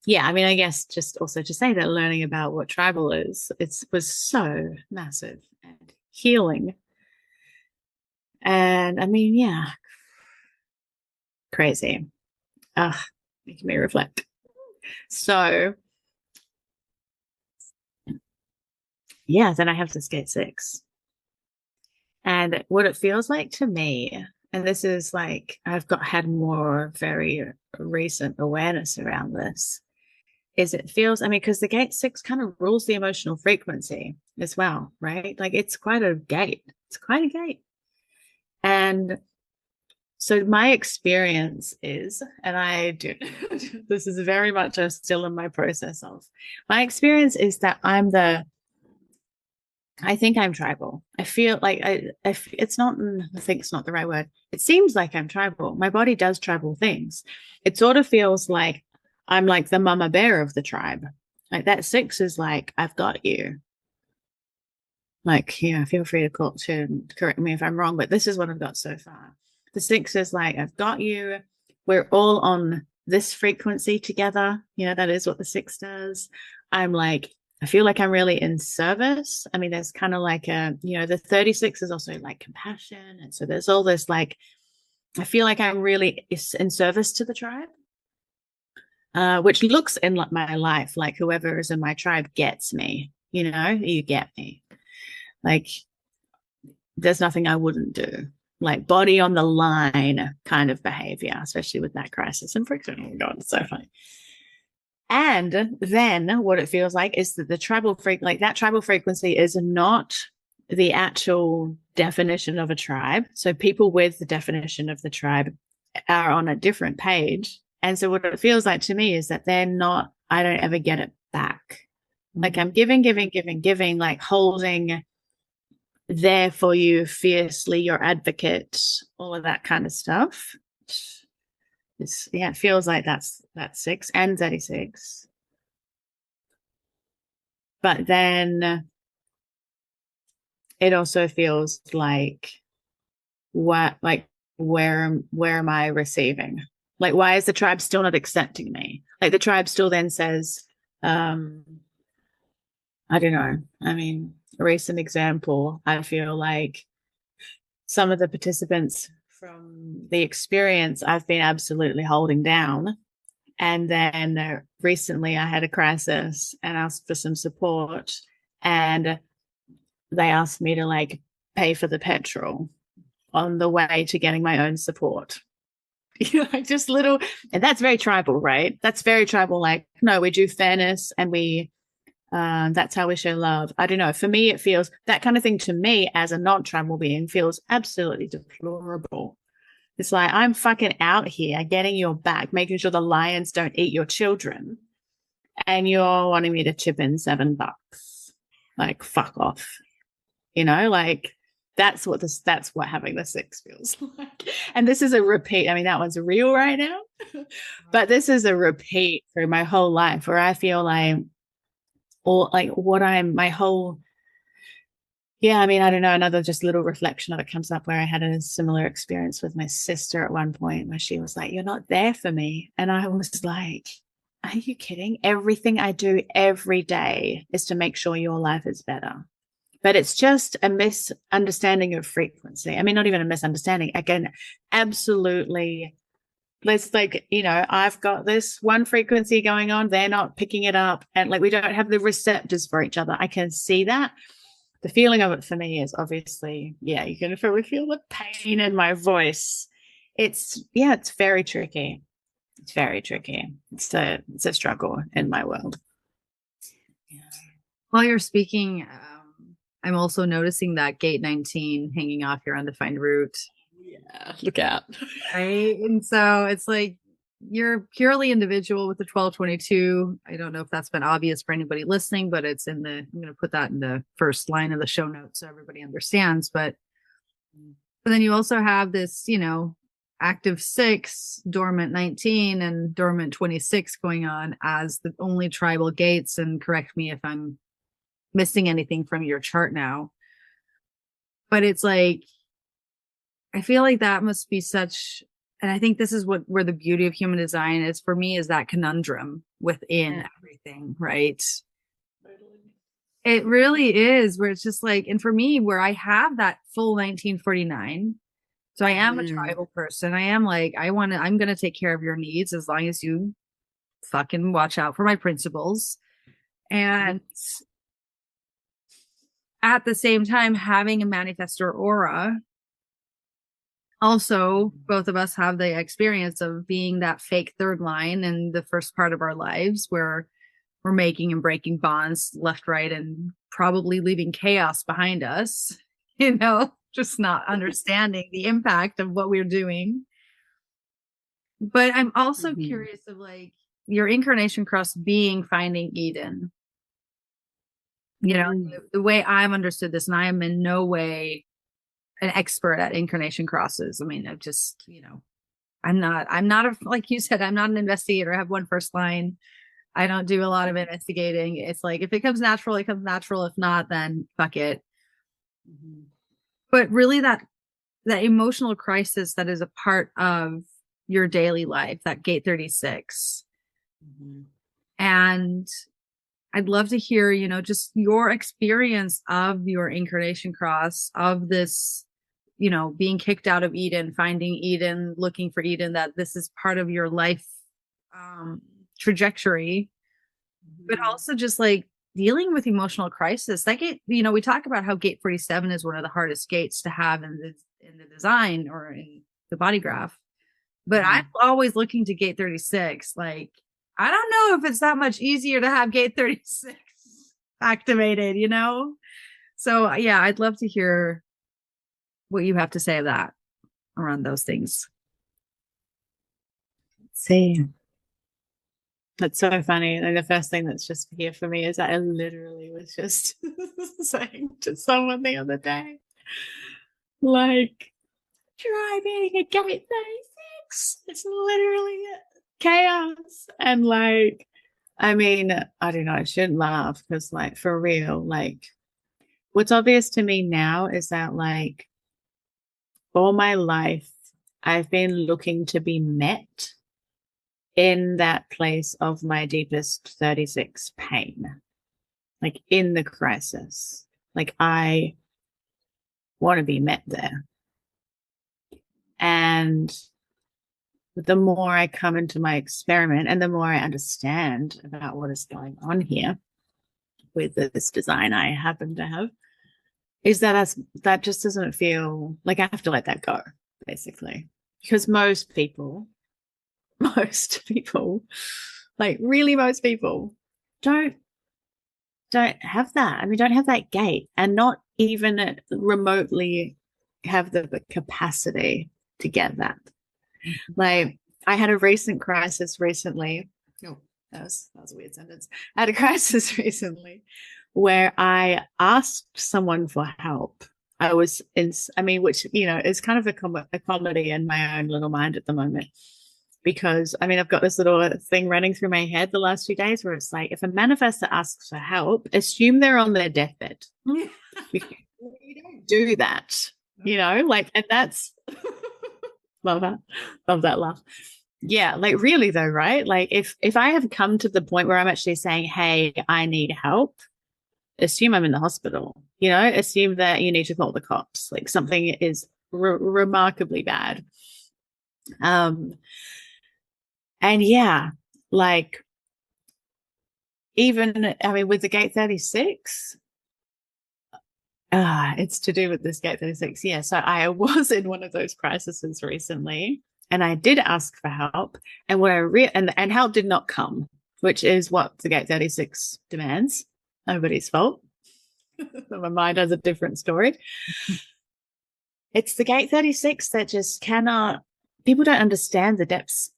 yeah, I guess just also to say that learning about what tribal is, was so massive and healing. And yeah, crazy. Making me reflect. So yeah, then I have this gate 6. And what it feels like to me, and this is like, had more very recent awareness around this, is it feels, because the gate 6 kind of rules the emotional frequency as well, right? Like it's quite a gate. And so my experience is, and I do, this is very much I'm still in my process of, my experience is that I think I'm tribal. I feel like it's not, I think it's not the right word. It seems like I'm tribal. My body does tribal things. It sort of feels like I'm like the mama bear of the tribe. Like that 6 is like, I've got you. Like, feel free to correct me if I'm wrong, but this is what I've got so far. The 6 is like, I've got you. We're all on this frequency together. That is what the 6 does. I'm like I feel like I'm really in service. I mean, there's kind of like the 36 is also like compassion. And so there's all this like, I feel like I'm really in service to the tribe, which looks in my life like whoever is in my tribe gets me, you get me. Like, there's nothing I wouldn't do. Like body on the line kind of behavior, especially with that crisis and friction. Oh my God, it's so funny. And then what it feels like is that the tribal frequency is not the actual definition of a tribe. So people with the definition of the tribe are on a different page. And so what it feels like to me is that I don't ever get it back. Like I'm giving, like holding there for you fiercely, your advocate, all of that kind of stuff. It feels like that's 6 and 36. But then it also feels like where am I receiving? Like, why is the tribe still not accepting me? Like the tribe still then says, I don't know. I mean, a recent example, I feel like some of the participants from the experience I've been absolutely holding down. And then recently I had a crisis and asked for some support. And they asked me to like pay for the petrol on the way to getting my own support. Just little, and that's very tribal, right? That's very tribal. Like, no, we do fairness and that's how we show love. I don't know. For me, it feels that kind of thing to me as a non-tribal being feels absolutely deplorable. It's like, I'm fucking out here getting your back, making sure the lions don't eat your children. And you're wanting me to chip in $7. Like, fuck off. Like that's what having the 6 feels like. And this is a repeat. I mean, that one's real right now, but this is a repeat through my whole life where I feel like, or like what I'm my whole, yeah, I mean, I don't know, another just little reflection of it comes up where I had a similar experience with my sister at one point where she was like, you're not there for me. And I was like, are you kidding? Everything I do every day is to make sure your life is better. But it's just a misunderstanding of frequency. I mean, not even a misunderstanding. Again, absolutely. Let's like, I've got this one frequency going on. They're not picking it up. And like, we don't have the receptors for each other. I can see that. The feeling of it for me is obviously, yeah, you can probably feel the pain in my voice. It's very tricky. It's very tricky. It's a struggle in my world. Yeah. While you're speaking, I'm also noticing that gate 19 hanging off your undefined root. Yeah, look out. Right. And so it's like you're purely individual with the 1222. I don't know if that's been obvious for anybody listening, but I'm going to put that in the first line of the show notes so everybody understands. But then you also have this, active 6, dormant 19, and dormant 26 going on as the only tribal gates. And correct me if I'm missing anything from your chart now. But it's like, I feel like that must be such, and I think this is where the beauty of human design is for me, is that conundrum within everything, right? Totally. It really is, where it's just like, and for me, where I have that full 1949, so I am a tribal person. I am like, I'm going to take care of your needs as long as you fucking watch out for my principles. And at the same time, having a manifestor aura, also, both of us have the experience of being that fake third line in the first part of our lives where we're making and breaking bonds left, right, and probably leaving chaos behind us, just not understanding the impact of what we're doing. But I'm also curious of like your incarnation cross being finding Eden. The way I've understood this, and I am in no way an expert at incarnation crosses. I mean, I've just, I'm not like you said, I'm not an investigator. I have one first line. I don't do a lot of investigating. It's like, if it comes natural, it comes natural. If not, then fuck it. But really that emotional crisis that is a part of your daily life, that gate 36. And I'd love to hear, just your experience of your incarnation cross, of this, being kicked out of Eden, finding Eden, looking for Eden, that this is part of your life trajectory, but also just like dealing with emotional crisis. That gate, we talk about how gate 47 is one of the hardest gates to have in the design or in the body graph. But I'm always looking to gate 36. Like, I don't know if it's that much easier to have gate 36 activated, So yeah, I'd love to hear what you have to say of that around those things. See, that's so funny. And the first thing that's just here for me is that I literally was just saying to someone the other day, like, try being a gate 36. It's literally chaos. And like, I mean, I don't know, I shouldn't laugh because, like, for real, like, what's obvious to me now is that, like, all my life, I've been looking to be met in that place of my deepest 36 pain, like in the crisis. Like, I want to be met there. And the more I come into my experiment and the more I understand about what is going on here with this design I happen to have, is that just doesn't feel like I have to let that go, basically. Because most people, like really most people, don't have that. I mean, don't have that gate, and not even remotely have the capacity to get that. Like, I had a recent crisis recently. Oh, that was a weird sentence. I had a crisis recently where I asked someone for help. I was which, is kind of a comedy in my own little mind at the moment. Because, I mean, I've got this little thing running through my head the last few days where it's like, if a manifestor asks for help, assume they're on their deathbed. You don't do that, and that's love that laugh. Yeah, like really though, right? Like if I have come to the point where I'm actually saying, hey, I need help, assume I'm in the hospital, assume that you need to call the cops. Like something is remarkably bad. And yeah, like even, I mean, with the gate 36, it's to do with this gate 36. Yeah. So I was in one of those crises recently and I did ask for help, and what and help did not come, which is what the gate 36 demands. Nobody's fault. My mind has a different story. It's the gate 36 that just cannot, people don't understand the depths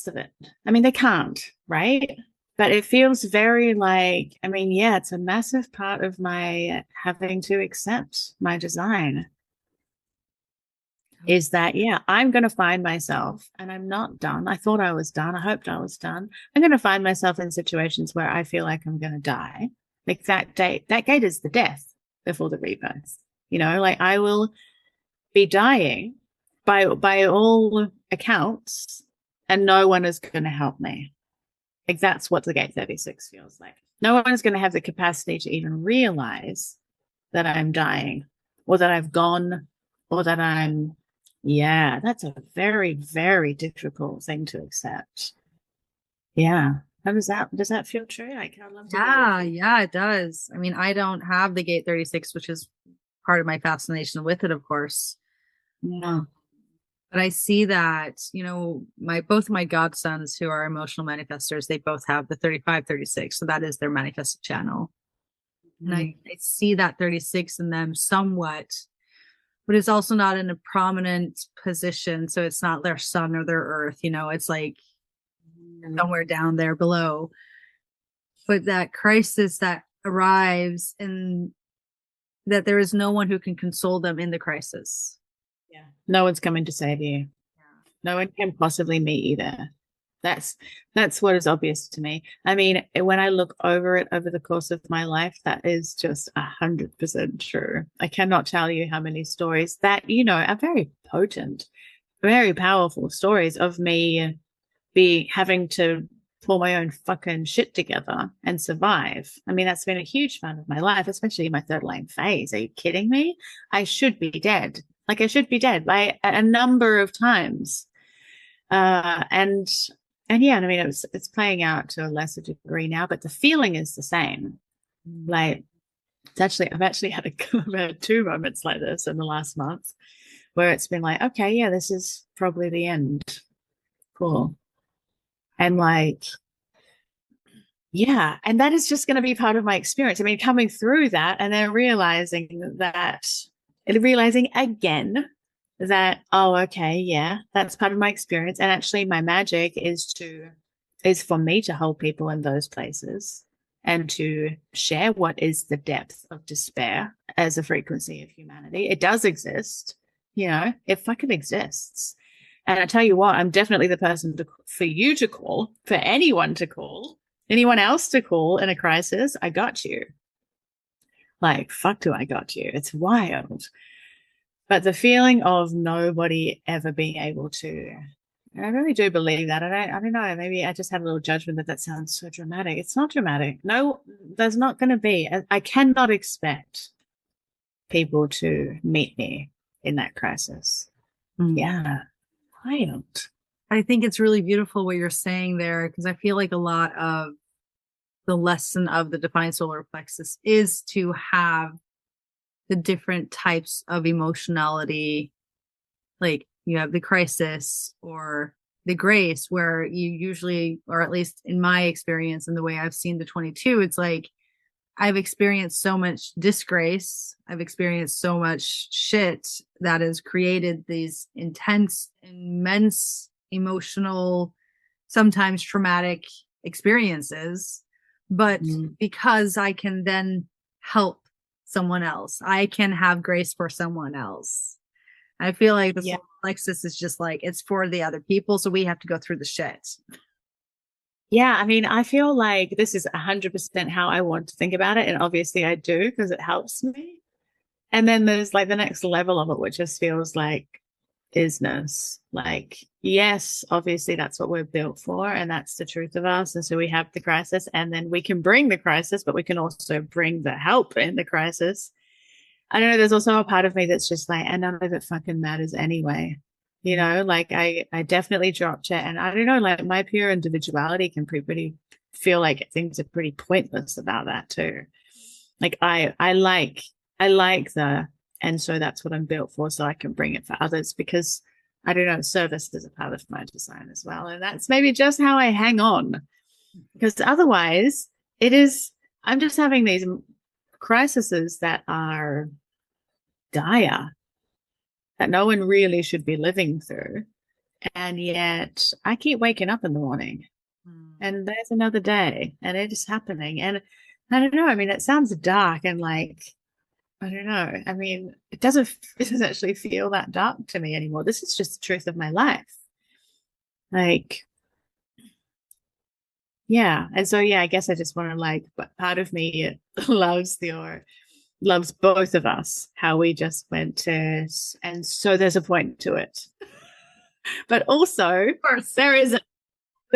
of it. I mean, they can't, right? But it feels very like, I mean, yeah, it's a massive part of my having to accept my design. Is that, yeah, I'm going to find myself, and I'm not done. I thought I was done. I hoped I was done. I'm going to find myself in situations where I feel like I'm going to die. Like that gate is the death before the rebirth. Like I will be dying by all accounts, and no one is going to help me. Like that's what the gate 36 feels like. No one is going to have the capacity to even realize that I'm dying, or that I've gone, or that yeah, that's a very, very difficult thing to accept. Yeah. How does that feel true? I'd love to. Yeah, it does. I mean, I don't have the gate 36, which is part of my fascination with it, of course. Yeah. But I see that, both my godsons who are emotional manifestors, they both have the 3536. So that is their manifested channel. And I see that 36 in them somewhat, but it's also not in a prominent position. So it's not their sun or their earth, it's like somewhere down there below. But that crisis that arrives, and that there is no one who can console them in the crisis. Yeah. No one's coming to save you. Yeah. No one can possibly meet you there. That's what is obvious to me. I mean, when I look over it over the course of my life, that is just 100% true. I cannot tell you how many stories that, are very potent, very powerful stories of me having to pull my own fucking shit together and survive. I mean, that's been a huge part of my life, especially in my third line phase. Are you kidding me? I should be dead. Like I should be dead by a number of times. And yeah, I mean, it's playing out to a lesser degree now, but the feeling is the same. Like I've actually had I've had two moments like this in the last month where it's been like, okay, yeah, this is probably the end. Cool. And like, yeah, and that is just going to be part of my experience. I mean, coming through that and then realizing again that, oh, okay, yeah, that's part of my experience. And actually my magic is for me to hold people in those places and to share what is the depth of despair as a frequency of humanity. It does exist, it fucking exists. And I tell you what, I'm definitely the person for you to call, for anyone to call, anyone else to call in a crisis. I got you. Like, fuck do I got you? It's wild. But the feeling of nobody ever being able to, I really do believe that. I don't know. Maybe I just had a little judgment that sounds so dramatic. It's not dramatic. No, there's not going to be. I cannot expect people to meet me in that crisis. Yeah. Wild. I think it's really beautiful what you're saying there, because I feel like a lot of the lesson of the defined solar plexus is to have the different types of emotionality. Like you have the crisis or the grace, where you usually, or at least in my experience and the way I've seen the 22, it's like I've experienced so much disgrace. I've experienced so much shit that has created these intense, immense, emotional, sometimes traumatic experiences. But because I can then help someone else, I can have grace for someone else. I feel like the solar plexus is just like, it's for the other people. So we have to go through the shit. Yeah, I mean, I feel like this is 100% how I want to think about it. And obviously I do, because it helps me. And then there's like the next level of it, which just feels like isness. Like, yes, obviously that's what we're built for. And that's the truth of us. And so we have the crisis, and then we can bring the crisis, but we can also bring the help in the crisis. I don't know. There's also a part of me that's just like, and none of it fucking matters anyway. Like I definitely dropped it. And I don't know, like my pure individuality can pretty feel like things are pretty pointless about that too. Like I like and so that's what I'm built for. So I can bring it for others, because I don't know, service is a part of my design as well. And that's maybe just how I hang on, because otherwise I'm just having these crises that are dire, that no one really should be living through. And yet I keep waking up in the morning and there's another day and it is happening. And I don't know. I mean, it sounds dark and like, I don't know. I mean, it doesn't actually feel that dark to me anymore. This is just the truth of my life. Like, yeah. And so, yeah, I guess I just want to like, but part of me loves both of us, how we just went to, and so there's a point to it. But also, of course, there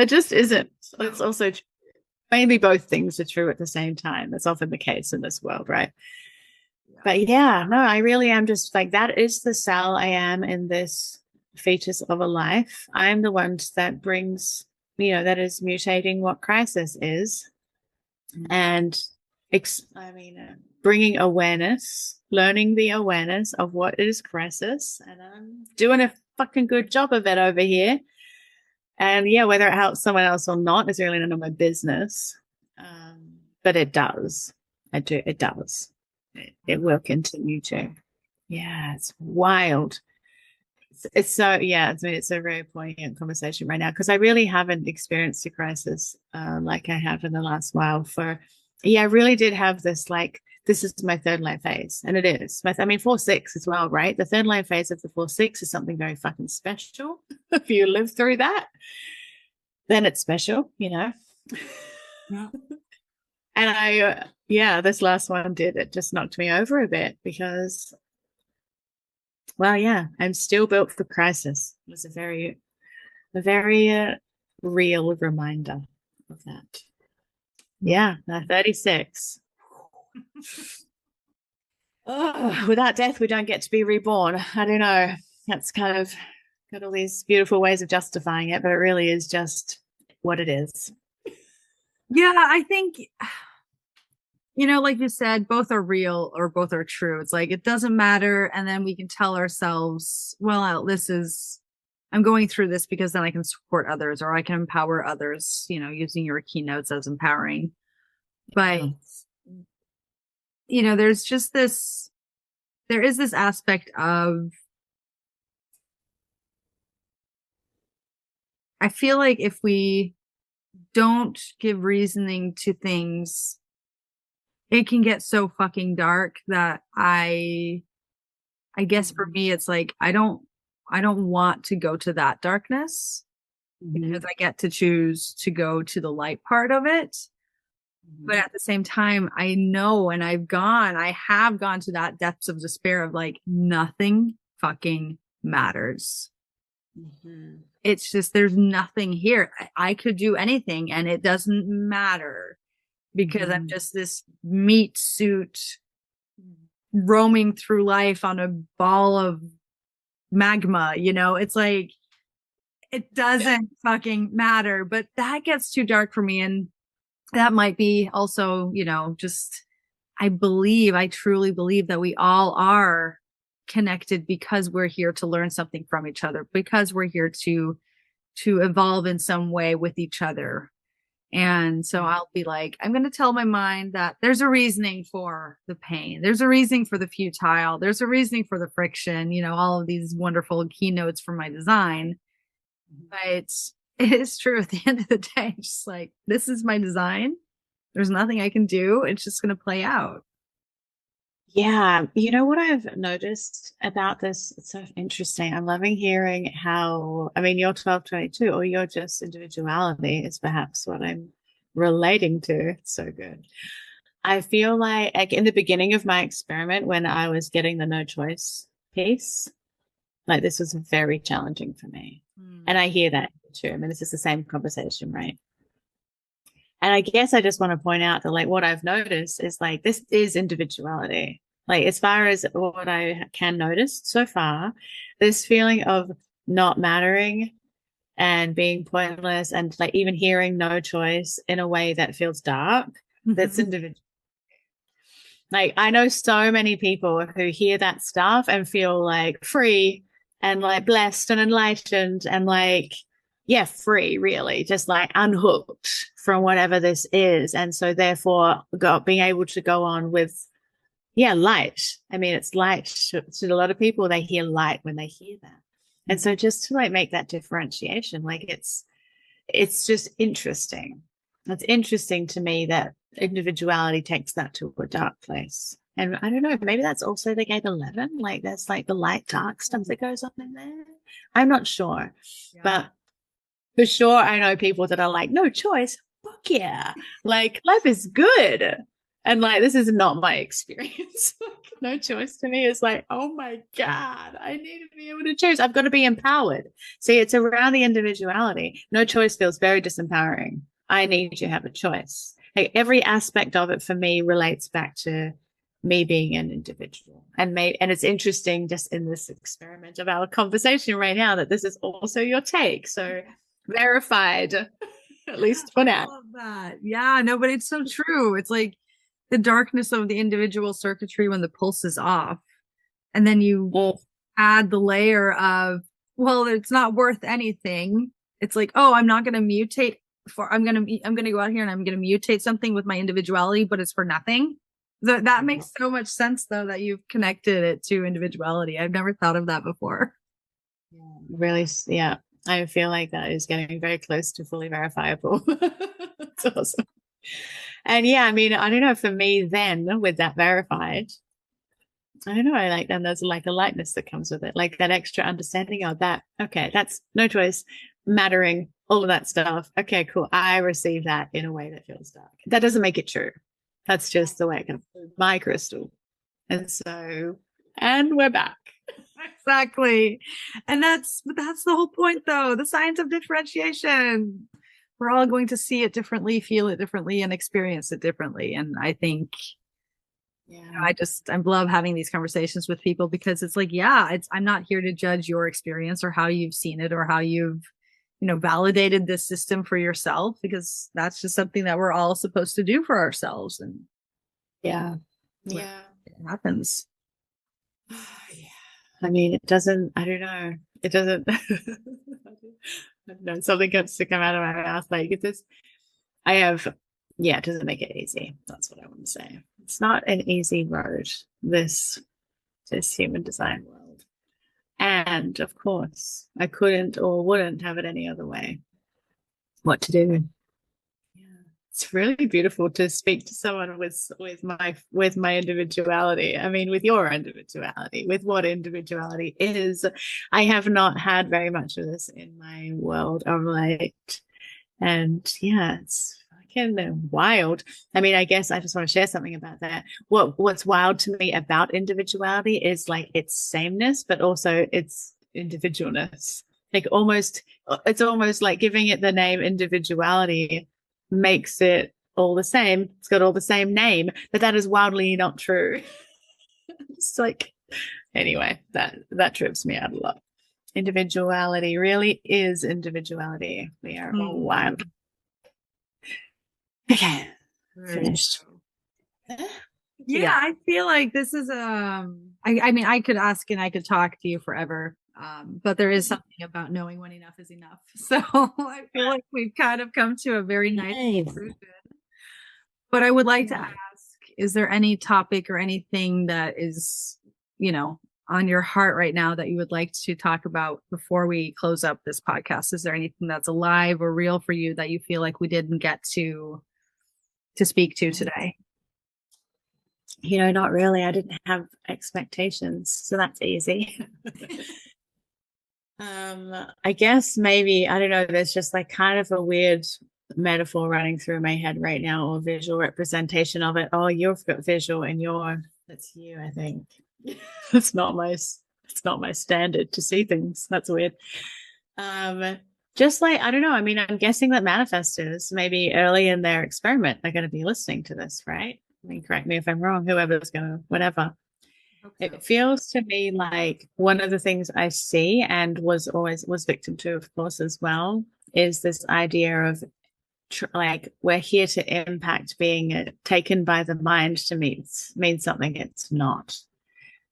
just isn't. It's also maybe both things are true at the same time. That's often the case in this world, right? Yeah. But yeah, no, I really am just like, that is the cell I am in this fetus of a life. I am the one that brings, that is mutating what crisis is. And bringing awareness, learning the awareness of what is crisis, and I'm doing a fucking good job of it over here. And yeah, whether it helps someone else or not is really none of my business. But it does. It does. It will continue to. Yeah, it's wild. It's so, yeah, I mean, it's a very poignant conversation right now, because I really haven't experienced a crisis like I have in the last while. I really did have this, like, this is my third line phase, and it is. 4-6 as well, right? The third line phase of the 4-6 is something very fucking special. If you live through that, then it's special, Yeah. And this last one it just knocked me over a bit, because, well, yeah, I'm still built for crisis. It was a very real reminder. of that. Yeah, 36. Oh, without death, we don't get to be reborn. I don't know. That's kind of got all these beautiful ways of justifying it, but it really is just what it is. Yeah, I think, you know, like you said, both are real or both are true. It's like it doesn't matter. And then we can tell ourselves, well, I'm going through this because then I can support others or I can empower others, you know, using your keynotes as empowering. But, you know, there is this aspect of, I feel like if we don't give reasoning to things, it can get so fucking dark that I guess for me it's like I don't want to go to that darkness because I get to choose to go to the light part of it. But at the same time, I know and I have gone to that depths of despair of like nothing fucking matters. It's just there's nothing here. I could do anything and it doesn't matter because I'm just this meat suit roaming through life on a ball of magma, you know? It's like it doesn't fucking matter, but that gets too dark for me. And that might be also, you know, just I truly believe that we all are connected because we're here to learn something from each other, because we're here to evolve in some way with each other. And so I'll be like, I'm going to tell my mind that there's a reasoning for the pain. There's a reasoning for the futile. There's a reasoning for the friction, you know, all of these wonderful keynotes for my design. But it is true at the end of the day, just like, this is my design. There's nothing I can do. It's just going to play out. Yeah, you know what I've noticed about this? It's so interesting. I'm loving hearing how, I mean, your 1222 or your just individuality is perhaps what I'm relating to. It's so good. I feel like in the beginning of my experiment, when I was getting the no choice piece, like this was very challenging for me. And I hear that too. I mean, this is the same conversation, right? And I guess I just want to point out that like what I've noticed is like this is individuality. Like as far as what I can notice so far, this feeling of not mattering and being pointless and like even hearing no choice in a way that feels dark, that's individual. Like I know so many people who hear that stuff and feel like free and like blessed and enlightened and like, yeah, free, really, just like unhooked from whatever this is. And so therefore being able to go on with, yeah, light. I mean, it's light to a lot of people. They hear light when they hear that. And so just to like make that differentiation, like it's just interesting. It's interesting to me that individuality takes that to a dark place. And I don't know, maybe that's also the gate 11. Like there's like the light dark stuff that goes on in there. I'm not sure. Yeah. But for sure, I know people that are like, no choice. Fuck yeah. Like life is good. And like, this is not my experience. No choice to me is like, oh my God, I need to be able to choose. I've got to be empowered. See, it's around the individuality. No choice feels very disempowering. I need to have a choice. Like every aspect of it for me relates back to me being an individual. And it's interesting just in this experiment of our conversation right now that this is also your take. So verified, at least for now. I love that. Yeah, no, but it's so true. It's like the darkness of the individual circuitry when the pulse is off. And then you add the layer of, well, it's not worth anything. It's like, oh, I'm not going to mutate I'm going to go out here and I'm going to mutate something with my individuality, but it's for nothing. That makes so much sense though, that you've connected it to individuality. I've never thought of that before. Yeah, really. Yeah. I feel like that is getting very close to fully verifiable. It's awesome. And yeah, I mean, I don't know, for me then with that verified, I don't know, I like then there's like a lightness that comes with it, like that extra understanding of that. Okay, that's no choice, mattering, all of that stuff. Okay, cool. I receive that in a way that feels dark. That doesn't make it true. That's just the way it comes through my crystal. And we're back. Exactly. And that's the whole point though, the science of differentiation. we're all going to see it differently, feel it differently, and experience it differently. And I think Yeah. I love having these conversations with people because it's like, yeah, I'm not here to judge your experience or how you've seen it or how you've, validated this system for yourself, because that's just something that we're all supposed to do for ourselves. And Yeah. what Yeah. happens. Yeah. I mean, it doesn't, I don't know. It doesn't, I don't know, something gets to come out of my mouth. Like, it's this, I have, yeah, it doesn't make it easy. That's what I want to say. It's not an easy road, this human design world. And of course, I couldn't or wouldn't have it any other way. What to do? Yeah. It's really beautiful to speak to someone with my individuality. I mean, with your individuality, with what individuality is. I have not had very much of this in my world of light. And yeah, it's fucking wild. I mean, I guess I just want to share something about that. What's wild to me about individuality is like its sameness, but also its individualness. Like it's almost like giving it the name individuality makes it all the same. It's got all the same name, but that is wildly not true. It's like, anyway, that trips me out a lot. Individuality really is individuality. We are all wild. Okay, finished. Yeah, I feel like this is I mean, I could ask and I could talk to you forever. But there is something about knowing when enough is enough. So I feel like we've kind of come to a very nice conclusion. But I would like to ask, is there any topic or anything that is, on your heart right now that you would like to talk about before we close up this podcast? Is there anything that's alive or real for you that you feel like we didn't get to speak to today? Not really. I didn't have expectations, so that's easy. I guess maybe, I don't know, there's just like kind of a weird metaphor running through my head right now, or visual representation of it. Oh, you've got visual and that's you, I think. It's not my standard to see things. That's weird. Just like, I don't know. I mean, I'm guessing that manifestors maybe early in their experiment are going to be listening to this, right? I mean, correct me if I'm wrong, whoever's going to, whatever. It feels to me like one of the things I see and was victim to, of course, as well, is this idea of like we're here to impact, being taken by the mind to mean something it's not.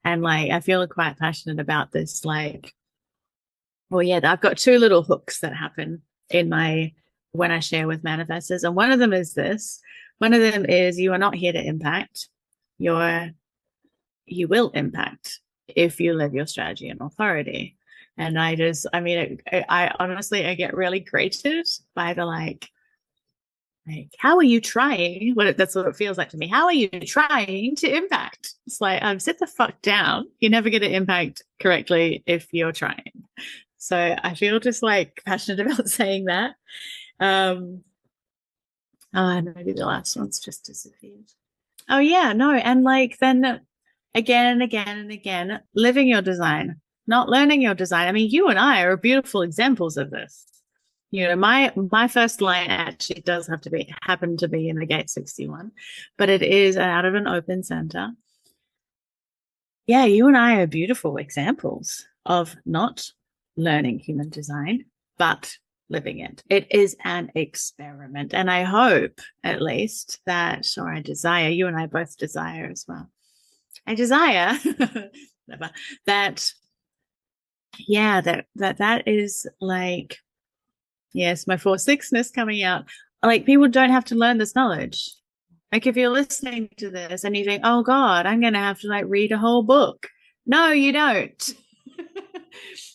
And like I feel quite passionate about this. Like, well, yeah, I've got two little hooks that happen when I share with manifestors, and one of them is this. One of them is you are not here to impact. You will impact if you live your strategy and authority. And I mean, I honestly, I get really grated by the like, how are you trying? That's what it feels like to me. How are you trying to impact? It's like, sit the fuck down. You're never going to impact correctly if you're trying. So I feel just like passionate about saying that. Maybe the last one's just disappeared. Oh yeah, no. And like then again and again and again, living your design, not learning your design. I mean, you and I are beautiful examples of this. My first line actually does happen to be in the gate 61, but it is out of an open center. Yeah, you and I are beautiful examples of not learning human design, but living it. It is an experiment. And I hope at least that, or I desire, you and I both desire as well. I desire that, yeah, that is like, yes, my 4/6ness coming out. Like people don't have to learn this knowledge. Like if you're listening to this and you think, oh God, I'm going to have to like read a whole book. No, you don't.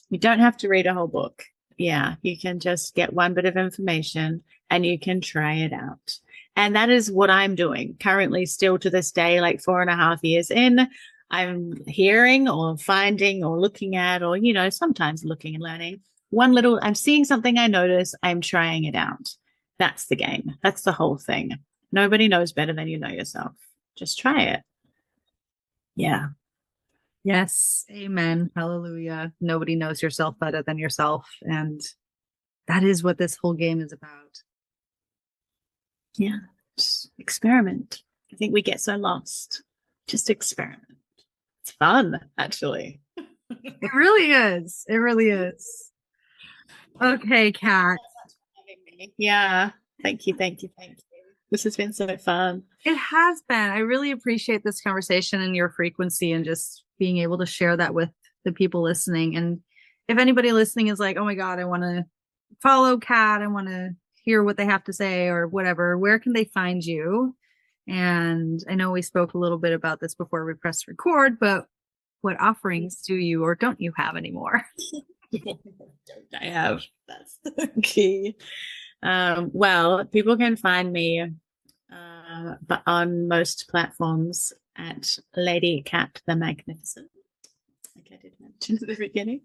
You don't have to read a whole book. Yeah, you can just get one bit of information and you can try it out. And that is what I'm doing currently, still to this day, like 4.5 years in. I'm hearing or finding or looking at, or, sometimes looking and learning. I'm seeing something I notice, I'm trying it out. That's the game. That's the whole thing. Nobody knows better than you know yourself. Just try it. Yeah. Yes. Amen. Hallelujah. Nobody knows yourself better than yourself. And that is what this whole game is about. Yeah, just experiment. I think we get so lost. Just experiment. It's fun, actually. It really is. It really is. Okay, Kat. Yeah. Thank you. Thank you. Thank you. This has been so fun. It has been. I really appreciate this conversation and your frequency and just being able to share that with the people listening. And if anybody listening is like, oh my God, I want to follow Kat, I want to hear what they have to say or whatever, where can they find you? And I know we spoke a little bit about this before we pressed record, but what offerings do you or don't you have anymore? Don't I have? That's the key. Well, people can find me but on most platforms at Lady Cat the Magnificent. Like I did mention at the beginning.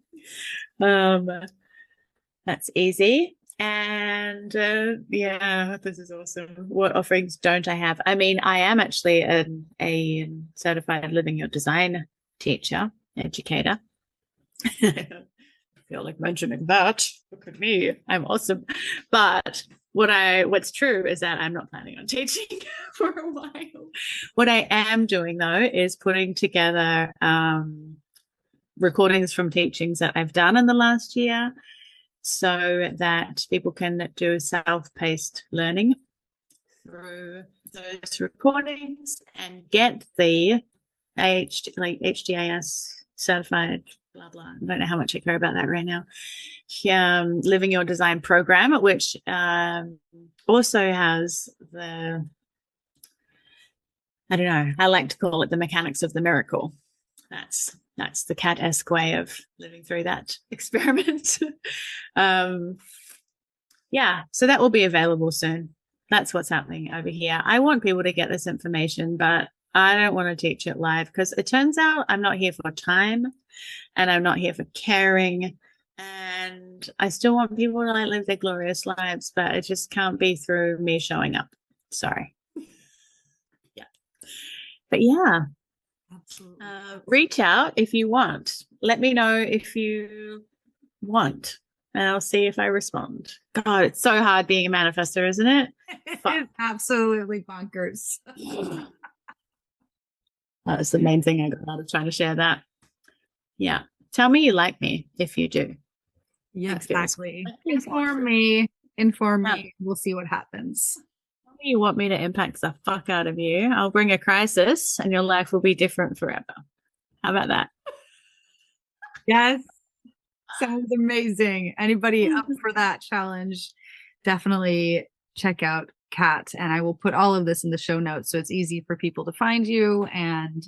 That's easy. And yeah, this is awesome. What offerings don't I have? I mean, I am actually a certified living your design teacher, educator. I feel like mentioning that. Look at me. I'm awesome. But what's true is that I'm not planning on teaching for a while. What I am doing though is putting together recordings from teachings that I've done in the last year so that people can do self-paced learning through those recordings and get the HDAS certified, blah, blah. I don't know how much I care about that right now. Living Your Design program, which also has the, I don't know, I like to call it the mechanics of the miracle. That's the cat-esque way of living through that experiment. Yeah, so that will be available soon. That's what's happening over here. I want people to get this information, but I don't want to teach it live because it turns out I'm not here for time and I'm not here for caring. And I still want people to like live their glorious lives, but it just can't be through me showing up. Sorry. Yeah. But yeah, Absolutely. reach out if you want. Let me know if you want, and I'll see if I respond. God, it's so hard being a manifestor, isn't it? It's absolutely bonkers. That was the main thing I got out of trying to share that. Yeah. Tell me you like me if you do. Yeah, exactly. Inform me. Inform me. We'll see what happens. Tell me you want me to impact the fuck out of you. I'll bring a crisis and your life will be different forever. How about that? Yes. Sounds amazing. Anybody up for that challenge, definitely check out Kat. And I will put all of this in the show notes so it's easy for people to find you. And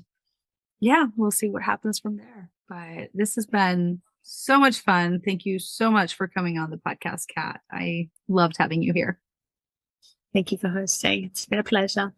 yeah, we'll see what happens from there. But this has been so much fun. Thank you so much for coming on the podcast, Kat. I loved having you here. Thank you for hosting. It's been a pleasure.